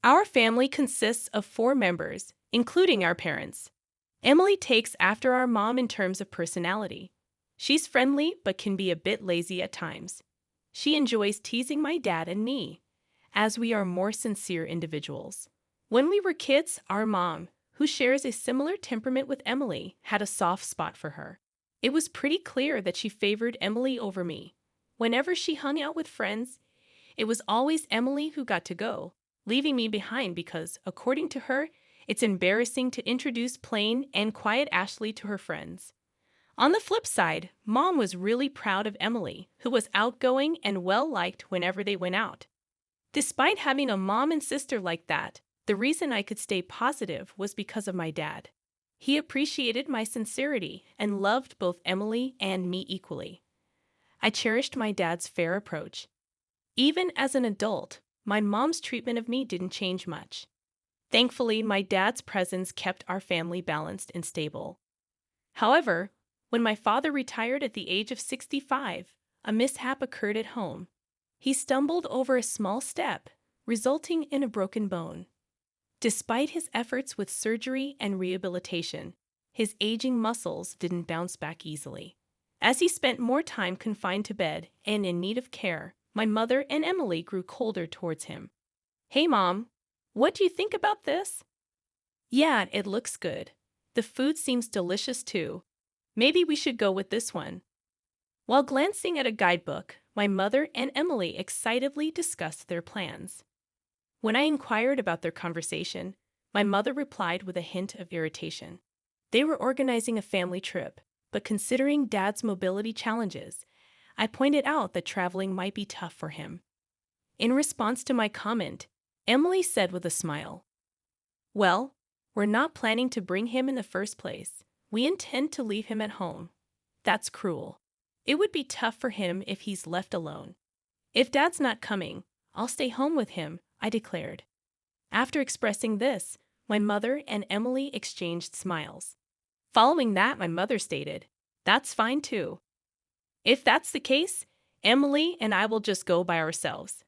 Our family consists of 4 members, including our parents. Emily takes after our mom in terms of personality. She's friendly but can be a bit lazy at times. She enjoys teasing my dad and me, as we are more sincere individuals. When we were kids, our mom, who shares a similar temperament with Emily, had a soft spot for her. It was pretty clear that she favored Emily over me. Whenever she hung out with friends, it was always Emily who got to go, leaving me behind because, according to her, it's embarrassing to introduce plain and quiet Ashley to her friends. On the flip side, Mom was really proud of Emily, who was outgoing and well-liked whenever they went out. Despite having a mom and sister like that, the reason I could stay positive was because of my dad. He appreciated my sincerity and loved both Emily and me equally. I cherished my dad's fair approach. Even as an adult, my mom's treatment of me didn't change much. Thankfully, my dad's presence kept our family balanced and stable. However, when my father retired at the age of 65, a mishap occurred at home. He stumbled over a small step, resulting in a broken bone. Despite his efforts with surgery and rehabilitation, his aging muscles didn't bounce back easily. As he spent more time confined to bed and in need of care, my mother and Emily grew colder towards him. "Hey, Mom, what do you think about this?" "Yeah, it looks good. The food seems delicious too. Maybe we should go with this one." While glancing at a guidebook, my mother and Emily excitedly discussed their plans. When I inquired about their conversation, my mother replied with a hint of irritation. They were organizing a family trip, but considering Dad's mobility challenges, I pointed out that traveling might be tough for him. In response to my comment, Emily said with a smile, "Well, we're not planning to bring him in the first place. We intend to leave him at home. That's cruel. It would be tough for him if he's left alone." "If Dad's not coming, I'll stay home with him," I declared. After expressing this, my mother and Emily exchanged smiles. Following that, my mother stated, "That's fine too. If that's the case, Emily and I will just go by ourselves.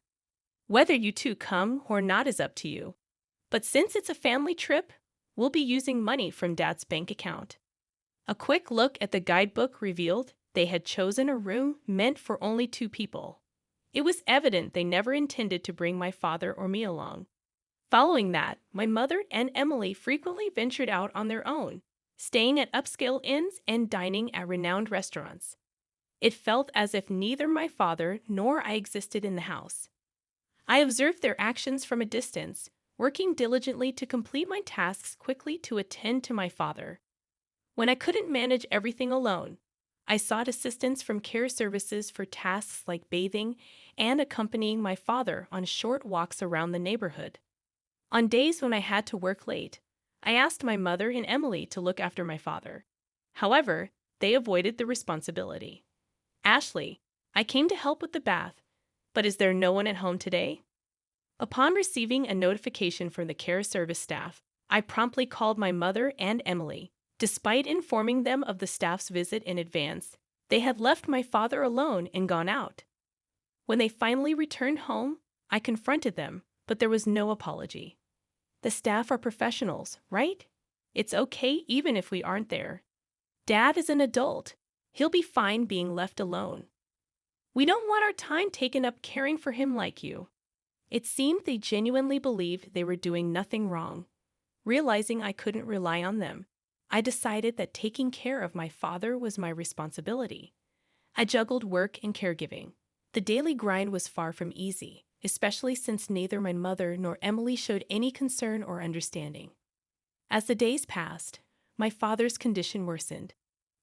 Whether you two come or not is up to you. But since it's a family trip, we'll be using money from Dad's bank account." A quick look at the guidebook revealed they had chosen a room meant for only 2 people. It was evident they never intended to bring my father or me along. Following that, my mother and Emily frequently ventured out on their own, staying at upscale inns and dining at renowned restaurants. It felt as if neither my father nor I existed in the house. I observed their actions from a distance, working diligently to complete my tasks quickly to attend to my father. When I couldn't manage everything alone, I sought assistance from care services for tasks like bathing and accompanying my father on short walks around the neighborhood. On days when I had to work late, I asked my mother and Emily to look after my father. However, they avoided the responsibility. "Ashley, I came to help with the bath, but is there no one at home today?" Upon receiving a notification from the care service staff, I promptly called my mother and Emily. Despite informing them of the staff's visit in advance, they had left my father alone and gone out. When they finally returned home, I confronted them, but there was no apology. The staff are professionals, right? It's okay even if we aren't there. Dad is an adult. He'll be fine being left alone. We don't want our time taken up caring for him like you. It seemed they genuinely believed they were doing nothing wrong. Realizing I couldn't rely on them, I decided that taking care of my father was my responsibility. I juggled work and caregiving. The daily grind was far from easy, especially since neither my mother nor Emily showed any concern or understanding. As the days passed, my father's condition worsened.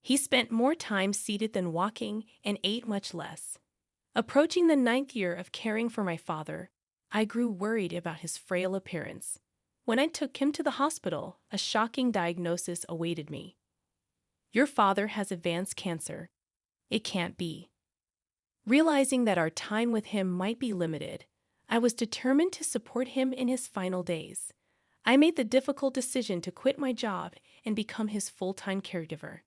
He spent more time seated than walking and ate much less. Approaching the 9th year of caring for my father, I grew worried about his frail appearance. When I took him to the hospital, a shocking diagnosis awaited me. "Your father has advanced cancer. It can't be." Realizing that our time with him might be limited, I was determined to support him in his final days. I made the difficult decision to quit my job and become his full-time caregiver.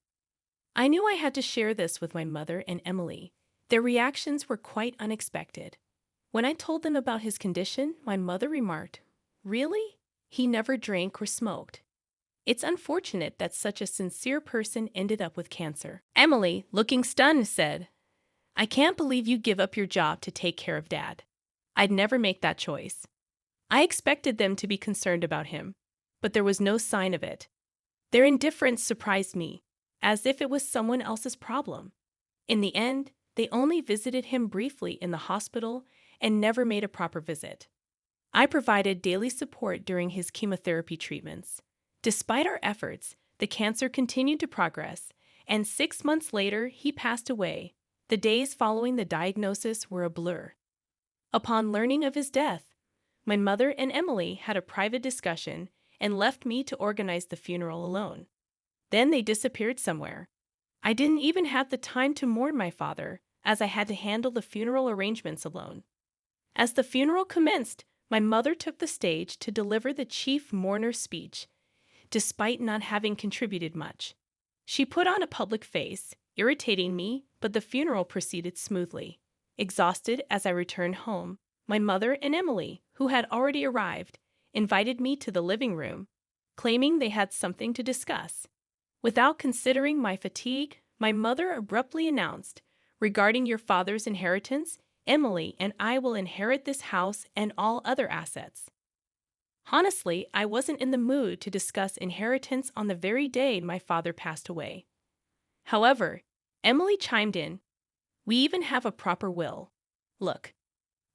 I knew I had to share this with my mother and Emily. Their reactions were quite unexpected. When I told them about his condition, my mother remarked, Really? He never drank or smoked. It's unfortunate that such a sincere person ended up with cancer. Emily, looking stunned, said, I can't believe you give up your job to take care of Dad. I'd never make that choice. I expected them to be concerned about him, but there was no sign of it. Their indifference surprised me, as if it was someone else's problem. In the end, they only visited him briefly in the hospital and never made a proper visit. I provided daily support during his chemotherapy treatments. Despite our efforts, the cancer continued to progress, and 6 months later, he passed away. The days following the diagnosis were a blur. Upon learning of his death, my mother and Emily had a private discussion and left me to organize the funeral alone. Then they disappeared somewhere. I didn't even have the time to mourn my father, as I had to handle the funeral arrangements alone. As the funeral commenced, my mother took the stage to deliver the chief mourner's speech, despite not having contributed much. She put on a public face, irritating me, but the funeral proceeded smoothly. Exhausted as I returned home, my mother and Emily, who had already arrived, invited me to the living room, claiming they had something to discuss. Without considering my fatigue, my mother abruptly announced, regarding your father's inheritance, Emily and I will inherit this house and all other assets. Honestly, I wasn't in the mood to discuss inheritance on the very day my father passed away. However, Emily chimed in, we even have a proper will. Look.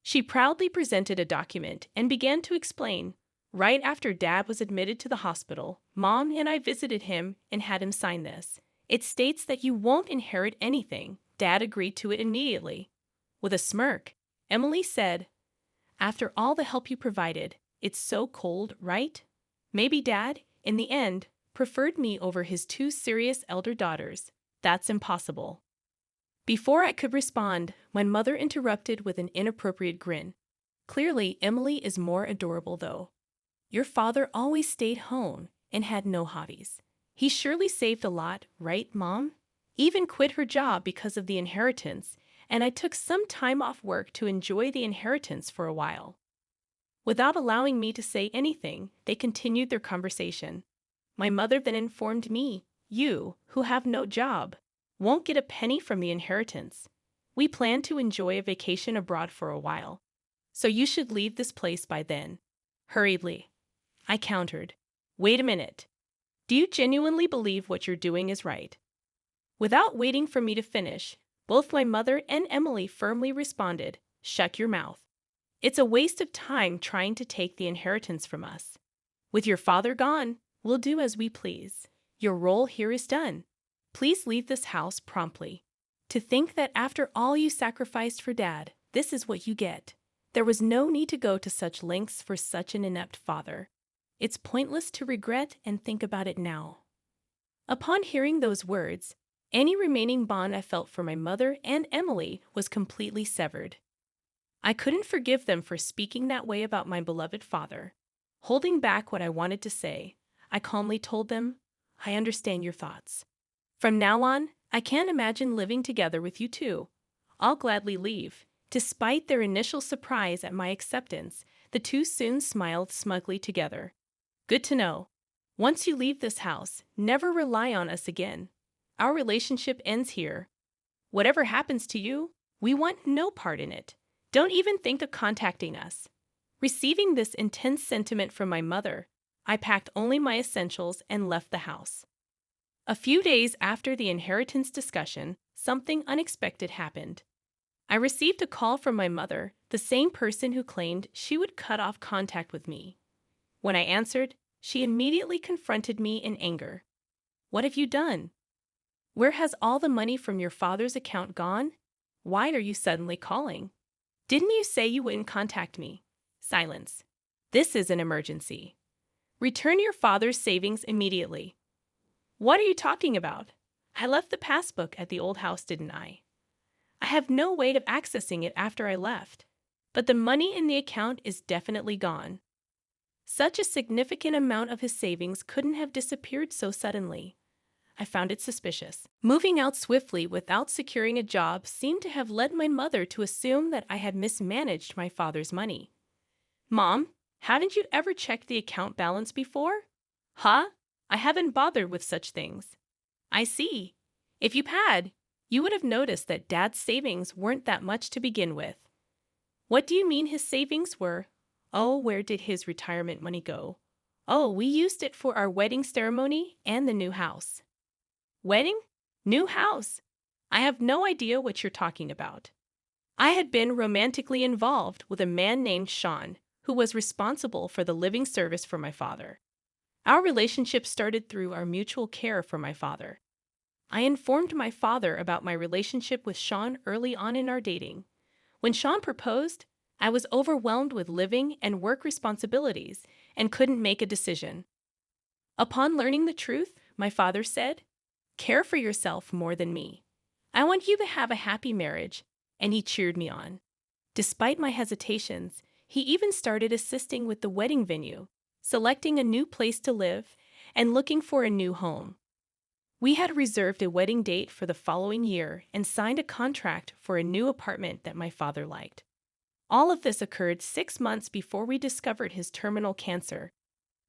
She proudly presented a document and began to explain. Right after Dad was admitted to the hospital, Mom and I visited him and had him sign this. It states that you won't inherit anything. Dad agreed to it immediately. With a smirk, Emily said, after all the help you provided, it's so cold, right? Maybe Dad, in the end, preferred me over his two serious elder daughters. That's impossible. Before I could respond, my mother interrupted with an inappropriate grin. Clearly, Emily is more adorable, though. Your father always stayed home and had no hobbies. He surely saved a lot, right, Mom? Even quit her job because of the inheritance, and I took some time off work to enjoy the inheritance for a while. Without allowing me to say anything, they continued their conversation. My mother then informed me, you, who have no job, won't get a penny from the inheritance. We plan to enjoy a vacation abroad for a while, so you should leave this place by then. Hurriedly, I countered. Wait a minute. Do you genuinely believe what you're doing is right? Without waiting for me to finish, both my mother and Emily firmly responded, shut your mouth. It's a waste of time trying to take the inheritance from us. With your father gone, we'll do as we please. Your role here is done. Please leave this house promptly. To think that after all you sacrificed for Dad, this is what you get. There was no need to go to such lengths for such an inept father. It's pointless to regret and think about it now. Upon hearing those words, any remaining bond I felt for my mother and Emily was completely severed. I couldn't forgive them for speaking that way about my beloved father. Holding back what I wanted to say, I calmly told them, I understand your thoughts. From now on, I can't imagine living together with you two. I'll gladly leave. Despite their initial surprise at my acceptance, the two soon smiled smugly together. Good to know. Once you leave this house, never rely on us again. Our relationship ends here. Whatever happens to you, we want no part in it. Don't even think of contacting us. Receiving this intense sentiment from my mother, I packed only my essentials and left the house. A few days after the inheritance discussion, something unexpected happened. I received a call from my mother, the same person who claimed she would cut off contact with me. When I answered, she immediately confronted me in anger. What have you done? Where has all the money from your father's account gone? Why are you suddenly calling? Didn't you say you wouldn't contact me? Silence. This is an emergency. Return your father's savings immediately. What are you talking about? I left the passbook at the old house, didn't I? I have no way of accessing it after I left, but the money in the account is definitely gone. Such a significant amount of his savings couldn't have disappeared so suddenly. I found it suspicious. Moving out swiftly without securing a job seemed to have led my mother to assume that I had mismanaged my father's money. Mom, Haven't you ever checked the account balance before? Huh? I haven't bothered with such things. I see. If you had, you would have noticed that Dad's savings weren't that much to begin with. What do you mean his savings were? Oh, where did his retirement money go? Oh, we used it for our wedding ceremony and the new house. Wedding? New house? I have no idea what you're talking about. I had been romantically involved with a man named Sean, who was responsible for the living service for my father. Our relationship started through our mutual care for my father. I informed my father about my relationship with Sean early on in our dating. When Sean proposed, I was overwhelmed with living and work responsibilities and couldn't make a decision. Upon learning the truth, my father said, "Care for yourself more than me. I want you to have a happy marriage," and he cheered me on. Despite my hesitations, he even started assisting with the wedding venue, selecting a new place to live, and looking for a new home. We had reserved a wedding date for the following year and signed a contract for a new apartment that my father liked. All of this occurred 6 months before we discovered his terminal cancer.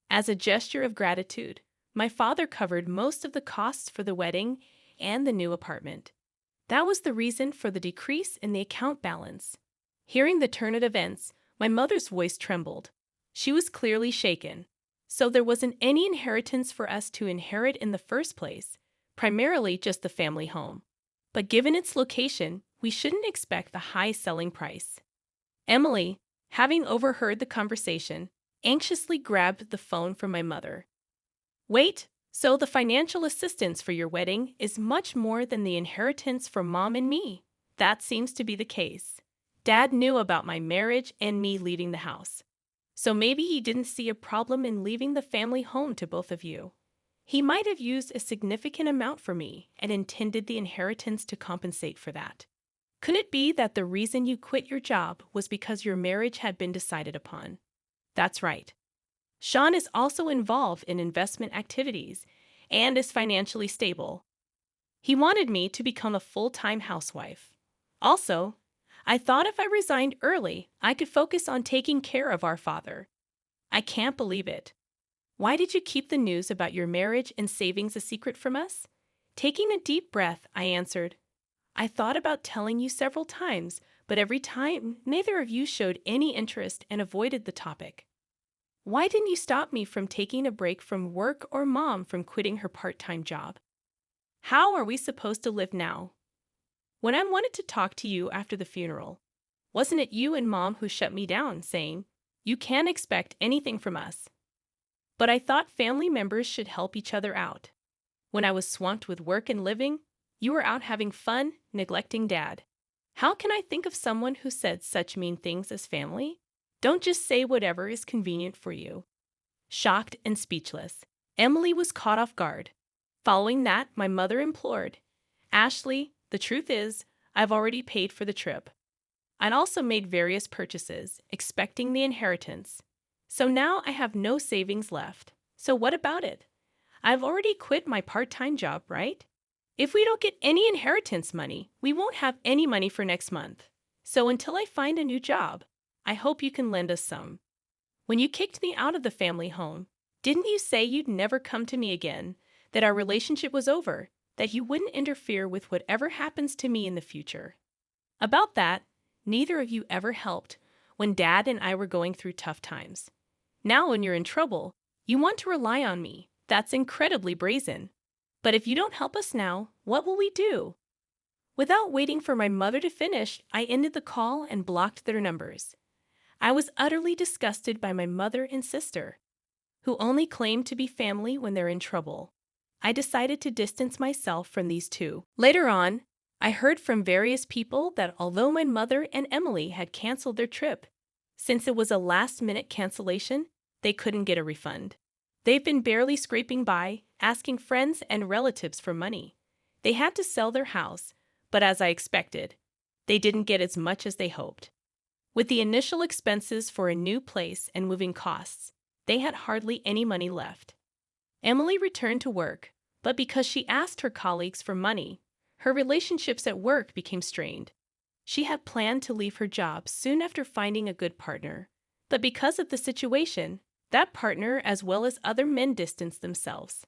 As a gesture of gratitude, my father covered most of the costs for the wedding and the new apartment. That was the reason for the decrease in the account balance. Hearing the turn of events, my mother's voice trembled. She was clearly shaken. So there wasn't any inheritance for us to inherit in the first place, primarily just the family home. But given its location, we shouldn't expect the high selling price. Emily, having overheard the conversation, anxiously grabbed the phone from my mother. "Wait, so the financial assistance for your wedding is much more than the inheritance from Mom and me?" That seems to be the case. Dad knew about my marriage and me leaving the house. So maybe he didn't see a problem in leaving the family home to both of you. He might have used a significant amount for me and intended the inheritance to compensate for that. Could it be that the reason you quit your job was because your marriage had been decided upon? That's right. Sean is also involved in investment activities and is financially stable. He wanted me to become a full-time housewife. Also, I thought if I resigned early, I could focus on taking care of our father. I can't believe it. Why did you keep the news about your marriage and savings a secret from us? Taking a deep breath, I answered, "I thought about telling you several times, but every time, neither of you showed any interest and avoided the topic. Why didn't you stop me from taking a break from work or Mom from quitting her part-time job? How are we supposed to live now? When I wanted to talk to you after the funeral, wasn't it you and Mom who shut me down, saying, 'You can't expect anything from us'? But I thought family members should help each other out. When I was swamped with work and living, you were out having fun, neglecting Dad. How can I think of someone who said such mean things as family? Don't just say whatever is convenient for you." Shocked and speechless, Emily was caught off guard. Following that, my mother implored, "Ashley, the truth is, I've already paid for the trip. I'd also made various purchases, expecting the inheritance. So now I have no savings left. So what about it? I've already quit my part-time job, right? If we don't get any inheritance money, we won't have any money for next month. So until I find a new job, I hope you can lend us some. When you kicked me out of the family home, didn't you say you'd never come to me again, that our relationship was over, that you wouldn't interfere with whatever happens to me in the future? About that, neither of you ever helped when Dad and I were going through tough times. Now when you're in trouble, you want to rely on me. That's incredibly brazen. But if you don't help us now, what will we do?" Without waiting for my mother to finish, I ended the call and blocked their numbers. I was utterly disgusted by my mother and sister, who only claim to be family when they're in trouble. I decided to distance myself from these two. Later on, I heard from various people that although my mother and Emily had canceled their trip, since it was a last-minute cancellation, they couldn't get a refund. They've been barely scraping by, asking friends and relatives for money. They had to sell their house, but as I expected, they didn't get as much as they hoped. With the initial expenses for a new place and moving costs, they had hardly any money left. Emily returned to work, but because she asked her colleagues for money, her relationships at work became strained. She had planned to leave her job soon after finding a good partner, But because of the situation, that partner as well as other men distanced themselves.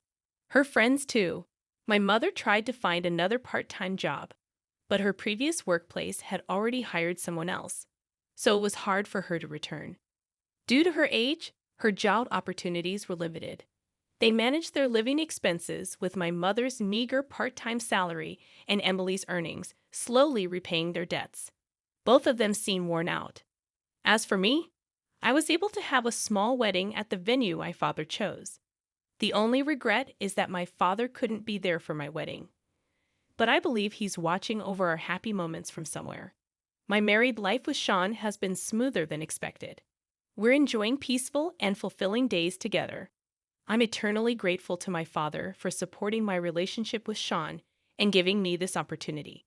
Her friends, too. My mother tried to find another part time job, but her previous workplace had already hired someone else, so it was hard for her to return. Due to her age, her job opportunities were limited. They managed their living expenses with my mother's meager part time salary and Emily's earnings, slowly repaying their debts. Both of them seemed worn out. As for me, I was able to have a small wedding at the venue my father chose. The only regret is that my father couldn't be there for my wedding. But I believe he's watching over our happy moments from somewhere. My married life with Sean has been smoother than expected. We're enjoying peaceful and fulfilling days together. I'm eternally grateful to my father for supporting my relationship with Sean and giving me this opportunity.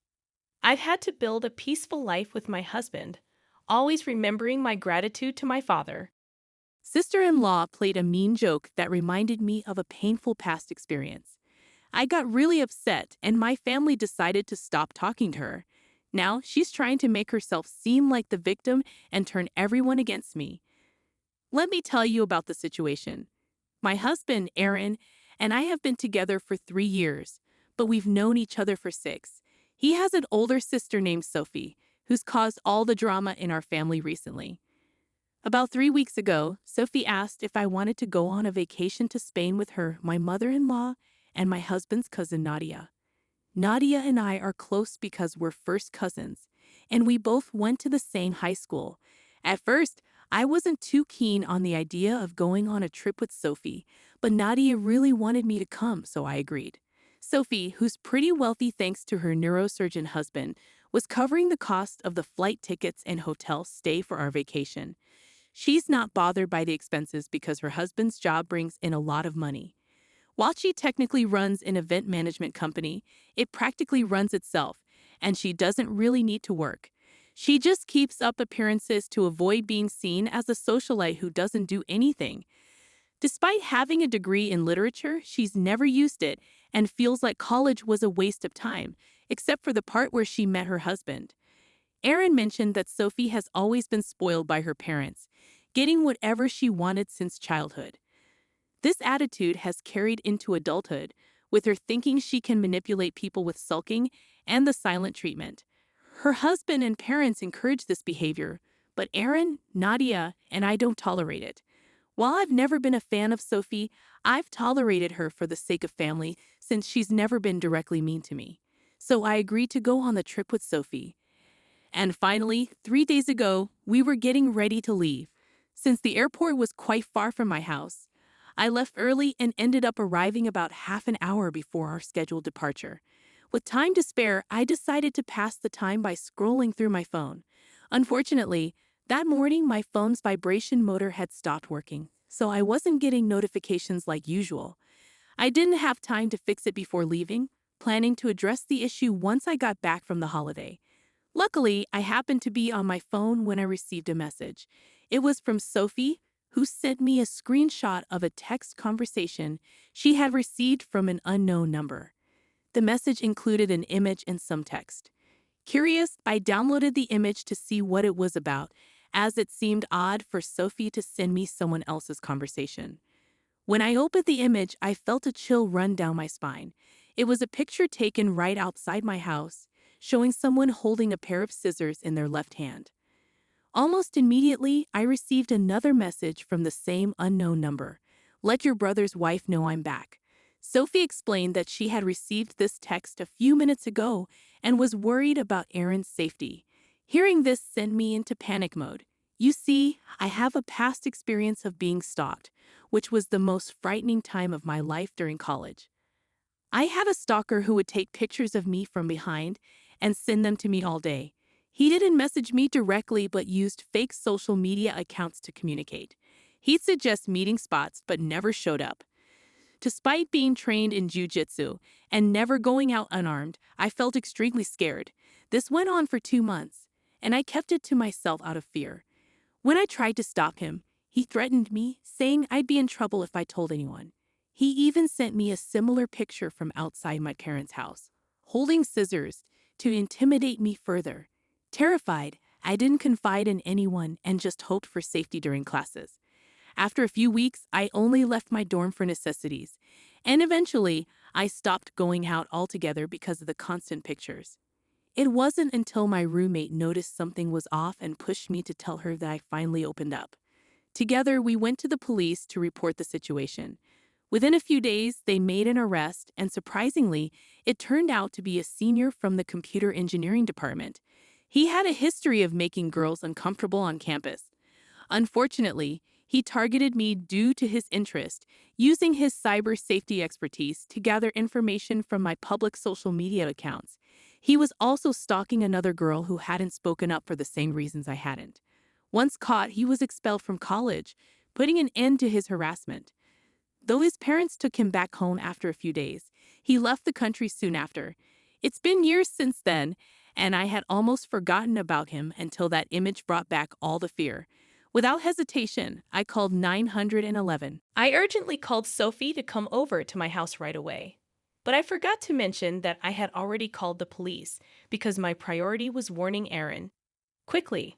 I've had to build a peaceful life with my husband, always remembering my gratitude to my father. Sister-in-law played a mean joke that reminded me of a painful past experience. I got really upset and my family decided to stop talking to her. Now she's trying to make herself seem like the victim and turn everyone against me. Let me tell you about the situation. My husband, Aaron, and I have been together for 3 years, but we've known each other for 6. He has an older sister named Sophie, who's caused all the drama in our family recently. About 3 weeks ago, Sophie asked if I wanted to go on a vacation to Spain with her, my mother-in-law, and my husband's cousin Nadia. Nadia and I are close because we're first cousins, and we both went to the same high school. At first, I wasn't too keen on the idea of going on a trip with Sophie, but Nadia really wanted me to come, so I agreed. Sophie, who's pretty wealthy thanks to her neurosurgeon husband, was covering the cost of the flight tickets and hotel stay for our vacation. She's not bothered by the expenses because her husband's job brings in a lot of money. While she technically runs an event management company, it practically runs itself, and she doesn't really need to work. She just keeps up appearances to avoid being seen as a socialite who doesn't do anything. Despite having a degree in literature, she's never used it and feels like college was a waste of time, except for the part where she met her husband. Aaron mentioned that Sophie has always been spoiled by her parents, getting whatever she wanted since childhood. This attitude has carried into adulthood, with her thinking she can manipulate people with sulking and the silent treatment. Her husband and parents encourage this behavior, but Aaron, Nadia, and I don't tolerate it. While I've never been a fan of Sophie, I've tolerated her for the sake of family since she's never been directly mean to me. So I agreed to go on the trip with Sophie. And finally, 3 days ago, we were getting ready to leave. Since the airport was quite far from my house, I left early and ended up arriving about half an hour before our scheduled departure. With time to spare, I decided to pass the time by scrolling through my phone. Unfortunately, that morning my phone's vibration motor had stopped working, so I wasn't getting notifications like usual. I didn't have time to fix it before leaving, planning to address the issue once I got back from the holiday. Luckily, I happened to be on my phone when I received a message. It was from Sophie, who sent me a screenshot of a text conversation she had received from an unknown number. The message included an image and some text. Curious, I downloaded the image to see what it was about, as it seemed odd for Sophie to send me someone else's conversation. When I opened the image, I felt a chill run down my spine. It was a picture taken right outside my house, showing someone holding a pair of scissors in their left hand. Almost immediately, I received another message from the same unknown number. "Let your brother's wife know I'm back." Sophie explained that she had received this text a few minutes ago and was worried about Aaron's safety. Hearing this sent me into panic mode. You see, I have a past experience of being stalked, which was the most frightening time of my life during college. I had a stalker who would take pictures of me from behind and send them to me all day. He didn't message me directly but used fake social media accounts to communicate. He'd suggest meeting spots but never showed up. Despite being trained in jiu-jitsu and never going out unarmed, I felt extremely scared. This went on for 2 months, and I kept it to myself out of fear. When I tried to stop him, he threatened me, saying I'd be in trouble if I told anyone. He even sent me a similar picture from outside my parents' house, holding scissors, to intimidate me further. Terrified, I didn't confide in anyone and just hoped for safety during classes. After a few weeks, I only left my dorm for necessities. And eventually, I stopped going out altogether because of the constant pictures. It wasn't until my roommate noticed something was off and pushed me to tell her that I finally opened up. Together, we went to the police to report the situation. Within a few days, they made an arrest, and surprisingly, it turned out to be a senior from the computer engineering department. He had a history of making girls uncomfortable on campus. Unfortunately, he targeted me due to his interest, using his cyber safety expertise to gather information from my public social media accounts. He was also stalking another girl who hadn't spoken up for the same reasons I hadn't. Once caught, he was expelled from college, putting an end to his harassment. Though his parents took him back home after a few days, he left the country soon after. It's been years since then, and I had almost forgotten about him until that image brought back all the fear. Without hesitation, I called 911. I urgently called Sophie to come over to my house right away. But I forgot to mention that I had already called the police because my priority was warning Aaron. Quickly,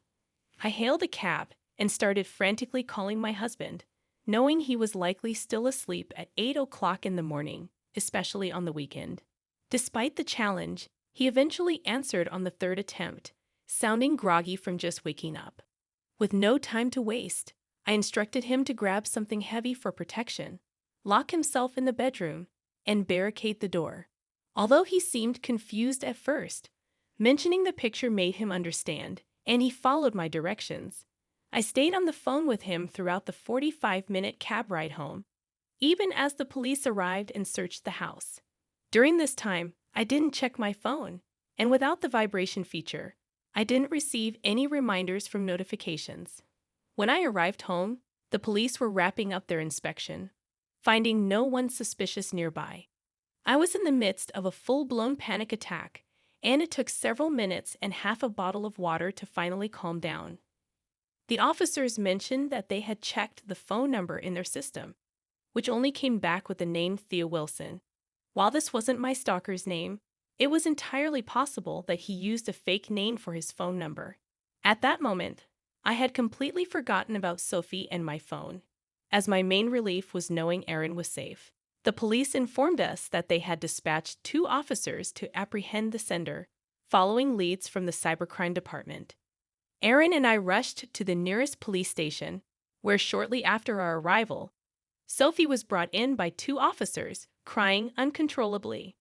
I hailed a cab and started frantically calling my husband, knowing he was likely still asleep at 8 o'clock in the morning, especially on the weekend. Despite the challenge, he eventually answered on the third attempt, sounding groggy from just waking up. With no time to waste, I instructed him to grab something heavy for protection, lock himself in the bedroom, and barricade the door. Although he seemed confused at first, mentioning the picture made him understand, and he followed my directions. I stayed on the phone with him throughout the 45-minute cab ride home, even as the police arrived and searched the house. During this time, I didn't check my phone, and without the vibration feature, I didn't receive any reminders from notifications. When I arrived home, the police were wrapping up their inspection, finding no one suspicious nearby. I was in the midst of a full-blown panic attack, and it took several minutes and half a bottle of water to finally calm down. The officers mentioned that they had checked the phone number in their system, which only came back with the name Thea Wilson. While this wasn't my stalker's name, it was entirely possible that he used a fake name for his phone number. At that moment, I had completely forgotten about Sophie and my phone, as my main relief was knowing Aaron was safe. The police informed us that they had dispatched 2 officers to apprehend the sender, following leads from the cybercrime department. Aaron and I rushed to the nearest police station, where shortly after our arrival, Sophie was brought in by 2 officers, crying uncontrollably.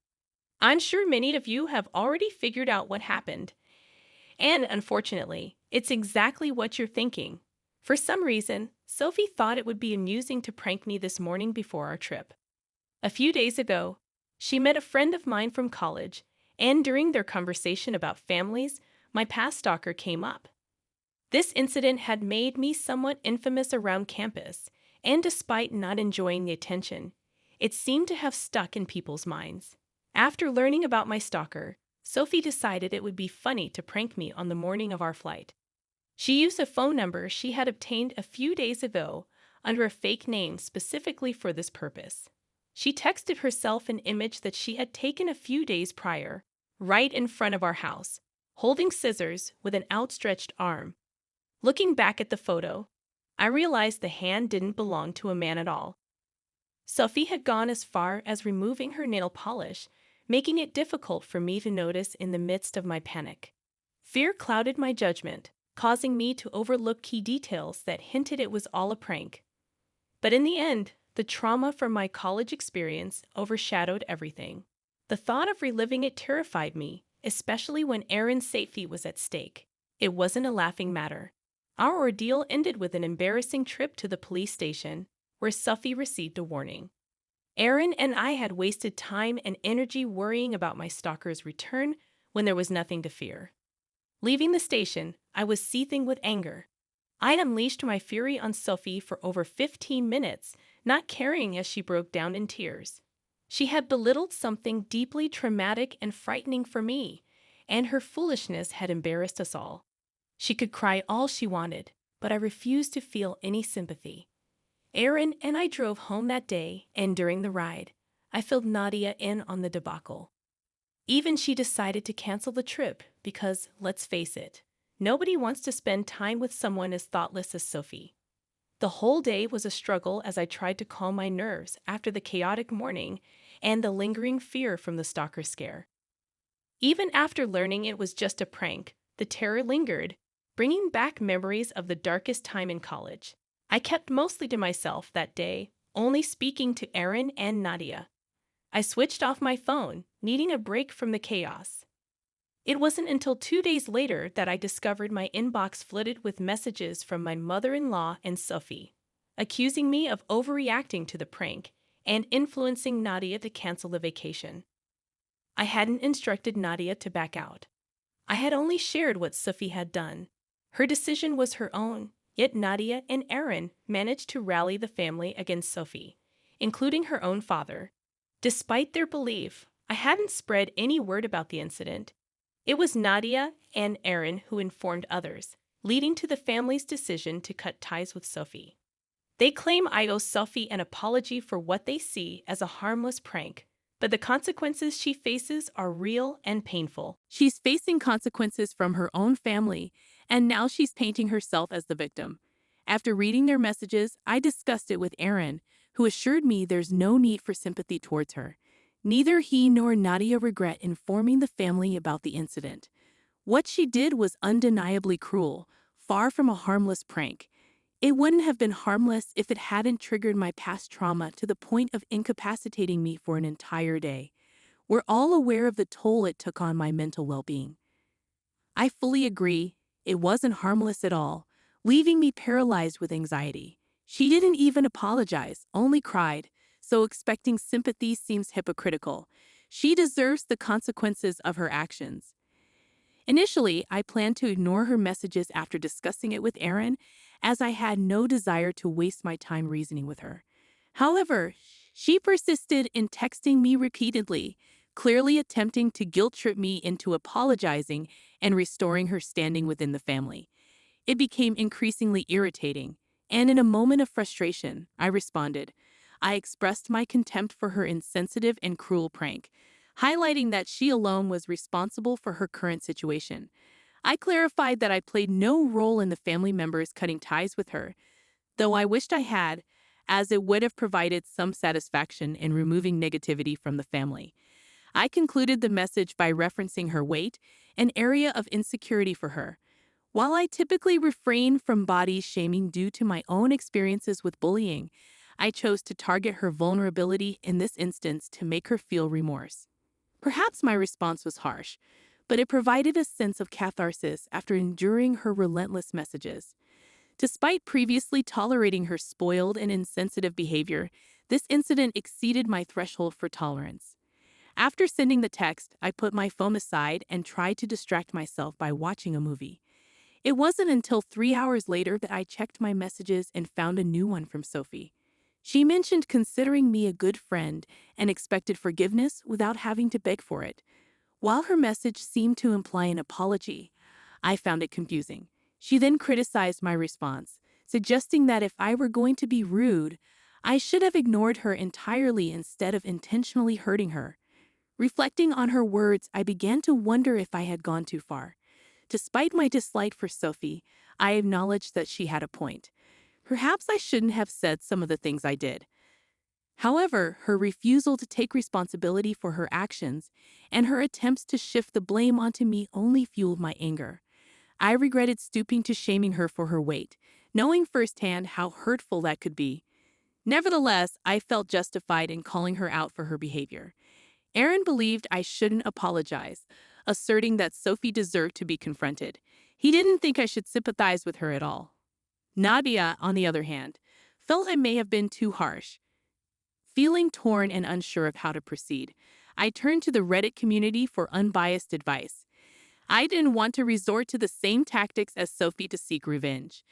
I'm sure many of you have already figured out what happened. And unfortunately, it's exactly what you're thinking. For some reason, Sophie thought it would be amusing to prank me this morning before our trip. A few days ago, she met a friend of mine from college, and during their conversation about families, my past stalker came up. This incident had made me somewhat infamous around campus, and despite not enjoying the attention, it seemed to have stuck in people's minds. After learning about my stalker, Sophie decided it would be funny to prank me on the morning of our flight. She used a phone number she had obtained a few days ago under a fake name specifically for this purpose. She texted herself an image that she had taken a few days prior, right in front of our house, holding scissors with an outstretched arm. Looking back at the photo, I realized the hand didn't belong to a man at all. Sophie had gone as far as removing her nail polish, making it difficult for me to notice in the midst of my panic. Fear clouded my judgment, causing me to overlook key details that hinted it was all a prank. But in the end, the trauma from my college experience overshadowed everything. The thought of reliving it terrified me, especially when Aaron's safety was at stake. It wasn't a laughing matter. Our ordeal ended with an embarrassing trip to the police station, where Sophie received a warning. Aaron and I had wasted time and energy worrying about my stalker's return when there was nothing to fear. Leaving the station, I was seething with anger. I unleashed my fury on Sophie for over 15 minutes, not caring as she broke down in tears. She had belittled something deeply traumatic and frightening for me, and her foolishness had embarrassed us all. She could cry all she wanted, but I refused to feel any sympathy. Aaron and I drove home that day, and during the ride, I filled Nadia in on the debacle. Even she decided to cancel the trip because, let's face it, Nobody wants to spend time with someone as thoughtless as Sophie. The whole day was a struggle as I tried to calm my nerves after the chaotic morning and the lingering fear from the stalker scare. Even after learning it was just a prank, the terror lingered, bringing back memories of the darkest time in college. I kept mostly to myself that day, only speaking to Aaron and Nadia. I switched off my phone, needing a break from the chaos. It wasn't until 2 days later that I discovered my inbox flooded with messages from my mother-in-law and Sophie, accusing me of overreacting to the prank and influencing Nadia to cancel the vacation. I hadn't instructed Nadia to back out. I had only shared what Sophie had done. Her decision was her own, yet Nadia and Aaron managed to rally the family against Sophie, including her own father. Despite their belief, I hadn't spread any word about the incident. It was Nadia and Aaron who informed others, leading to the family's decision to cut ties with Sophie. They claim I owe Sophie an apology for what they see as a harmless prank, but the consequences she faces are real and painful. She's facing consequences from her own family, and now she's painting herself as the victim. After reading their messages, I discussed it with Aaron, who assured me there's no need for sympathy towards her. Neither he nor Nadia regret informing the family about the incident. What she did was undeniably cruel, far from a harmless prank. It wouldn't have been harmless if it hadn't triggered my past trauma to the point of incapacitating me for an entire day. We're all aware of the toll it took on my mental well-being. I fully agree, it wasn't harmless at all, leaving me paralyzed with anxiety. She didn't even apologize, only cried, so expecting sympathy seems hypocritical. She deserves the consequences of her actions. Initially, I planned to ignore her messages after discussing it with Aaron, as I had no desire to waste my time reasoning with her. However, she persisted in texting me repeatedly, clearly attempting to guilt-trip me into apologizing and restoring her standing within the family. It became increasingly irritating, and in a moment of frustration, I responded. I expressed my contempt for her insensitive and cruel prank, highlighting that she alone was responsible for her current situation. I clarified that I played no role in the family members cutting ties with her, though I wished I had, as it would have provided some satisfaction in removing negativity from the family. I concluded the message by referencing her weight, an area of insecurity for her. While I typically refrain from body shaming due to my own experiences with bullying, I chose to target her vulnerability in this instance to make her feel remorse. Perhaps my response was harsh, but it provided a sense of catharsis after enduring her relentless messages. Despite previously tolerating her spoiled and insensitive behavior, this incident exceeded my threshold for tolerance. After sending the text, I put my phone aside and tried to distract myself by watching a movie. It wasn't until 3 hours later that I checked my messages and found a new one from Sophie. She mentioned considering me a good friend and expected forgiveness without having to beg for it. While her message seemed to imply an apology, I found it confusing. She then criticized my response, suggesting that if I were going to be rude, I should have ignored her entirely instead of intentionally hurting her. Reflecting on her words, I began to wonder if I had gone too far. Despite my dislike for Sophie, I acknowledged that she had a point. Perhaps I shouldn't have said some of the things I did. However, her refusal to take responsibility for her actions and her attempts to shift the blame onto me only fueled my anger. I regretted stooping to shaming her for her weight, knowing firsthand how hurtful that could be. Nevertheless, I felt justified in calling her out for her behavior. Aaron believed I shouldn't apologize, asserting that Sophie deserved to be confronted. He didn't think I should sympathize with her at all. Nadia, on the other hand, felt I may have been too harsh. Feeling torn and unsure of how to proceed, I turned to the Reddit community for unbiased advice. I didn't want to resort to the same tactics as Sophie to seek revenge.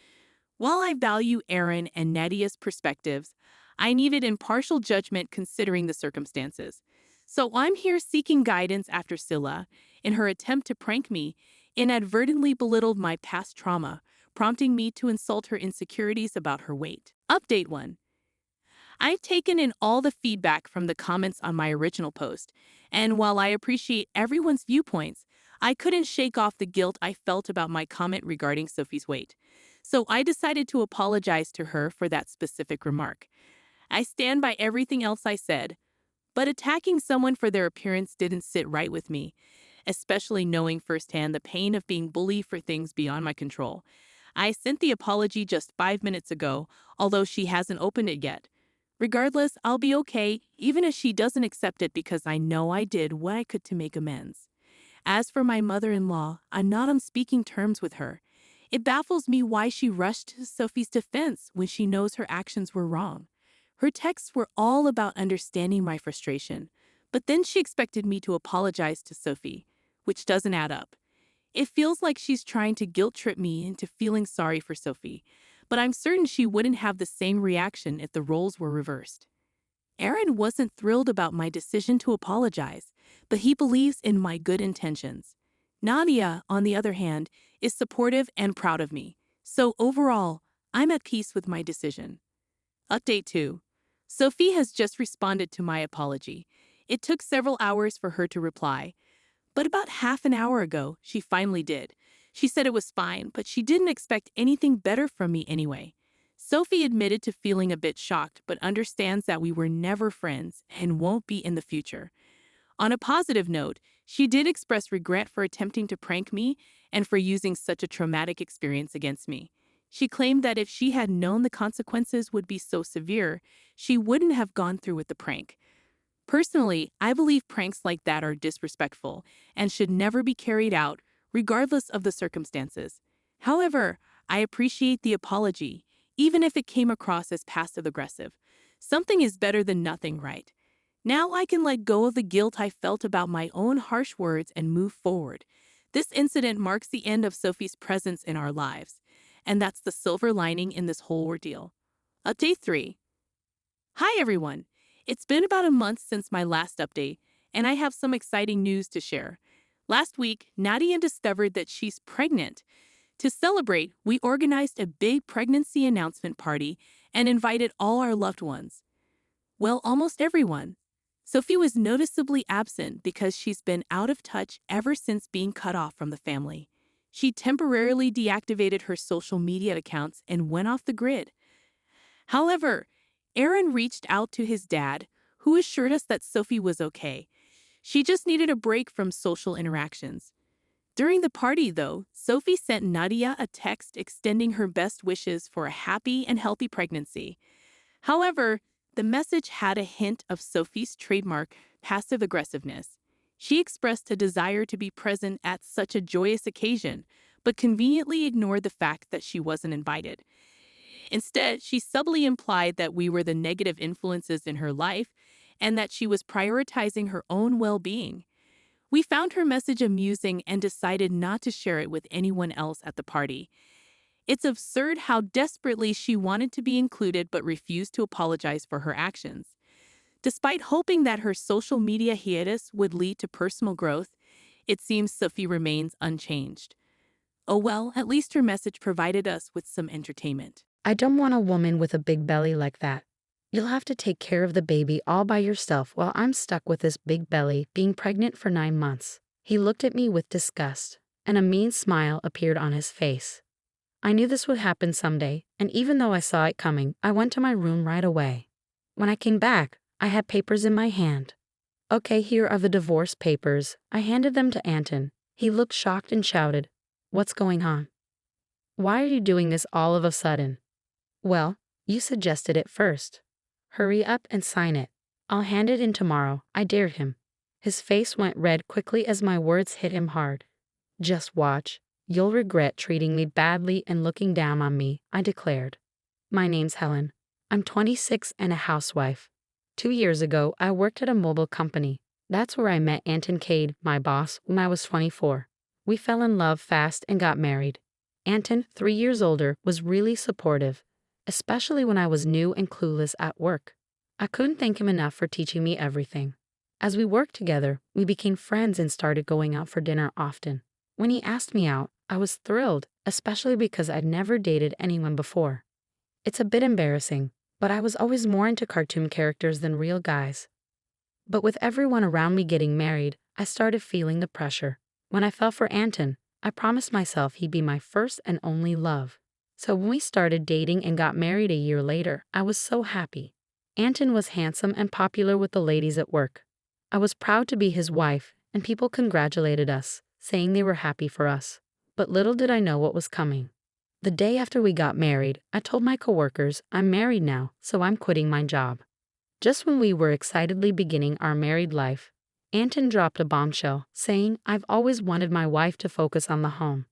While I value Aaron and Nadia's perspectives, I needed impartial judgment considering the circumstances. So I'm here seeking guidance after Scylla, in her attempt to prank me, inadvertently belittled my past trauma, prompting me to insult her insecurities about her weight. Update 1. I've taken in all the feedback from the comments on my original post, and while I appreciate everyone's viewpoints, I couldn't shake off the guilt I felt about my comment regarding Sophie's weight. So I decided to apologize to her for that specific remark. I stand by everything else I said, but attacking someone for their appearance didn't sit right with me, especially knowing firsthand the pain of being bullied for things beyond my control. I sent the apology just 5 minutes ago, although she hasn't opened it yet. Regardless, I'll be okay, even if she doesn't accept it because I know I did what I could to make amends. As for my mother-in-law, I'm not on speaking terms with her. It baffles me why she rushed to Sophie's defense when she knows her actions were wrong. Her texts were all about understanding my frustration, but then she expected me to apologize to Sophie, which doesn't add up. It feels like she's trying to guilt-trip me into feeling sorry for Sophie, but I'm certain she wouldn't have the same reaction if the roles were reversed. Aaron wasn't thrilled about my decision to apologize, but he believes in my good intentions. Nadia, on the other hand, is supportive and proud of me. So overall, I'm at peace with my decision. Update 2. Sophie has just responded to my apology. It took several hours for her to reply, but about half an hour ago, she finally did. She said it was fine, but she didn't expect anything better from me anyway. Sophie admitted to feeling a bit shocked, but understands that we were never friends and won't be in the future. On a positive note, she did express regret for attempting to prank me and for using such a traumatic experience against me. She claimed that if she had known the consequences would be so severe, she wouldn't have gone through with the prank. Personally, I believe pranks like that are disrespectful and should never be carried out, regardless of the circumstances. However, I appreciate the apology, even if it came across as passive-aggressive. Something is better than nothing, right? Now I can let go of the guilt I felt about my own harsh words and move forward. This incident marks the end of Sophie's presence in our lives, and that's the silver lining in this whole ordeal. Update 3. Hi everyone! It's been about a month since my last update, and I have some exciting news to share. Last week, Nadia discovered that she's pregnant. To celebrate, we organized a big pregnancy announcement party and invited all our loved ones. Well, almost everyone. Sophie was noticeably absent because she's been out of touch ever since being cut off from the family. She temporarily deactivated her social media accounts and went off the grid. However, Aaron reached out to his dad, who assured us that Sophie was okay. She just needed a break from social interactions. During the party, though, Sophie sent Nadia a text extending her best wishes for a happy and healthy pregnancy. However, the message had a hint of Sophie's trademark passive-aggressiveness. She expressed a desire to be present at such a joyous occasion, but conveniently ignored the fact that she wasn't invited. Instead, she subtly implied that we were the negative influences in her life and that she was prioritizing her own well-being. We found her message amusing and decided not to share it with anyone else at the party. It's absurd how desperately she wanted to be included but refused to apologize for her actions. Despite hoping that her social media hiatus would lead to personal growth, it seems Sophie remains unchanged. Oh well, at least her message provided us with some entertainment. I don't want a woman with a big belly like that. You'll have to take care of the baby all by yourself while I'm stuck with this big belly being pregnant for 9 months. He looked at me with disgust, and a mean smile appeared on his face. I knew this would happen someday, and even though I saw it coming, I went to my room right away. When I came back, I had papers in my hand. Okay, here are the divorce papers. I handed them to Anton. He looked shocked and shouted, "What's going on? Why are you doing this all of a sudden?" "Well, you suggested it first. Hurry up and sign it. I'll hand it in tomorrow," I dared him. His face went red quickly as my words hit him hard. "Just watch. You'll regret treating me badly and looking down on me," I declared. "My name's Helen. I'm 26 and a housewife. 2 years ago, I worked at a mobile company. That's where I met Anton Cade, my boss, when I was 24. We fell in love fast and got married. Anton, 3 years older, was really supportive, especially when I was new and clueless at work. I couldn't thank him enough for teaching me everything. As we worked together, we became friends and started going out for dinner often. When he asked me out, I was thrilled, especially because I'd never dated anyone before. It's a bit embarrassing, but I was always more into cartoon characters than real guys. But with everyone around me getting married, I started feeling the pressure. When I fell for Anton, I promised myself he'd be my first and only love. So when we started dating and got married a year later, I was so happy. Anton was handsome and popular with the ladies at work. I was proud to be his wife, and people congratulated us, saying they were happy for us. But little did I know what was coming. The day after we got married, I told my coworkers, I'm married now, so I'm quitting my job. Just when we were excitedly beginning our married life, Anton dropped a bombshell, saying, I've always wanted my wife to focus on the home.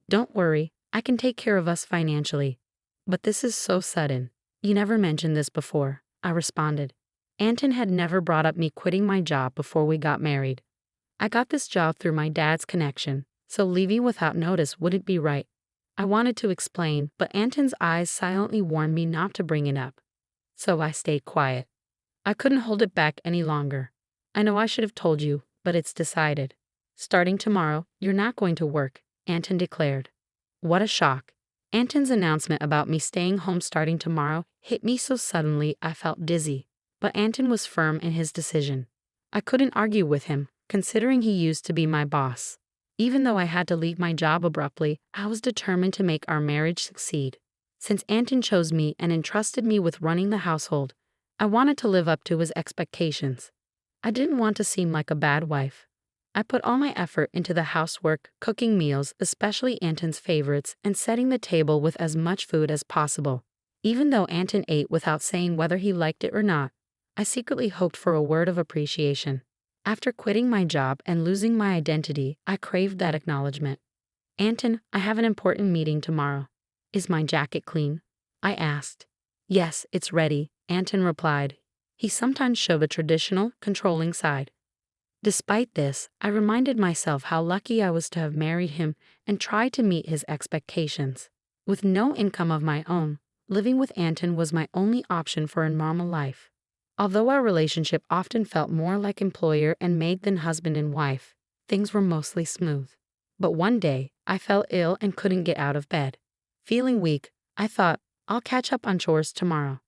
Don't worry, I can take care of us financially. But this is so sudden. You never mentioned this before, I responded. Anton had never brought up me quitting my job before we got married. I got this job through my dad's connection, so leaving without notice wouldn't be right. I wanted to explain, but Anton's eyes silently warned me not to bring it up. So I stayed quiet. I couldn't hold it back any longer. I know I should have told you, but it's decided. Starting tomorrow, you're not going to work, Anton declared. What a shock. Anton's announcement about me staying home starting tomorrow hit me so suddenly I felt dizzy. But Anton was firm in his decision. I couldn't argue with him, considering he used to be my boss. Even though I had to leave my job abruptly, I was determined to make our marriage succeed. Since Anton chose me and entrusted me with running the household, I wanted to live up to his expectations. I didn't want to seem like a bad wife. I put all my effort into the housework, cooking meals, especially Anton's favorites, and setting the table with as much food as possible. Even though Anton ate without saying whether he liked it or not, I secretly hoped for a word of appreciation. After quitting my job and losing my identity, I craved that acknowledgement. Anton, I have an important meeting tomorrow. Is my jacket clean? I asked. Yes, it's ready, Anton replied. He sometimes showed a traditional, controlling side. Despite this, I reminded myself how lucky I was to have married him and tried to meet his expectations. With no income of my own, living with Anton was my only option for a normal life. Although our relationship often felt more like employer and maid than husband and wife, things were mostly smooth. But one day, I fell ill and couldn't get out of bed. Feeling weak, I thought, I'll catch up on chores tomorrow.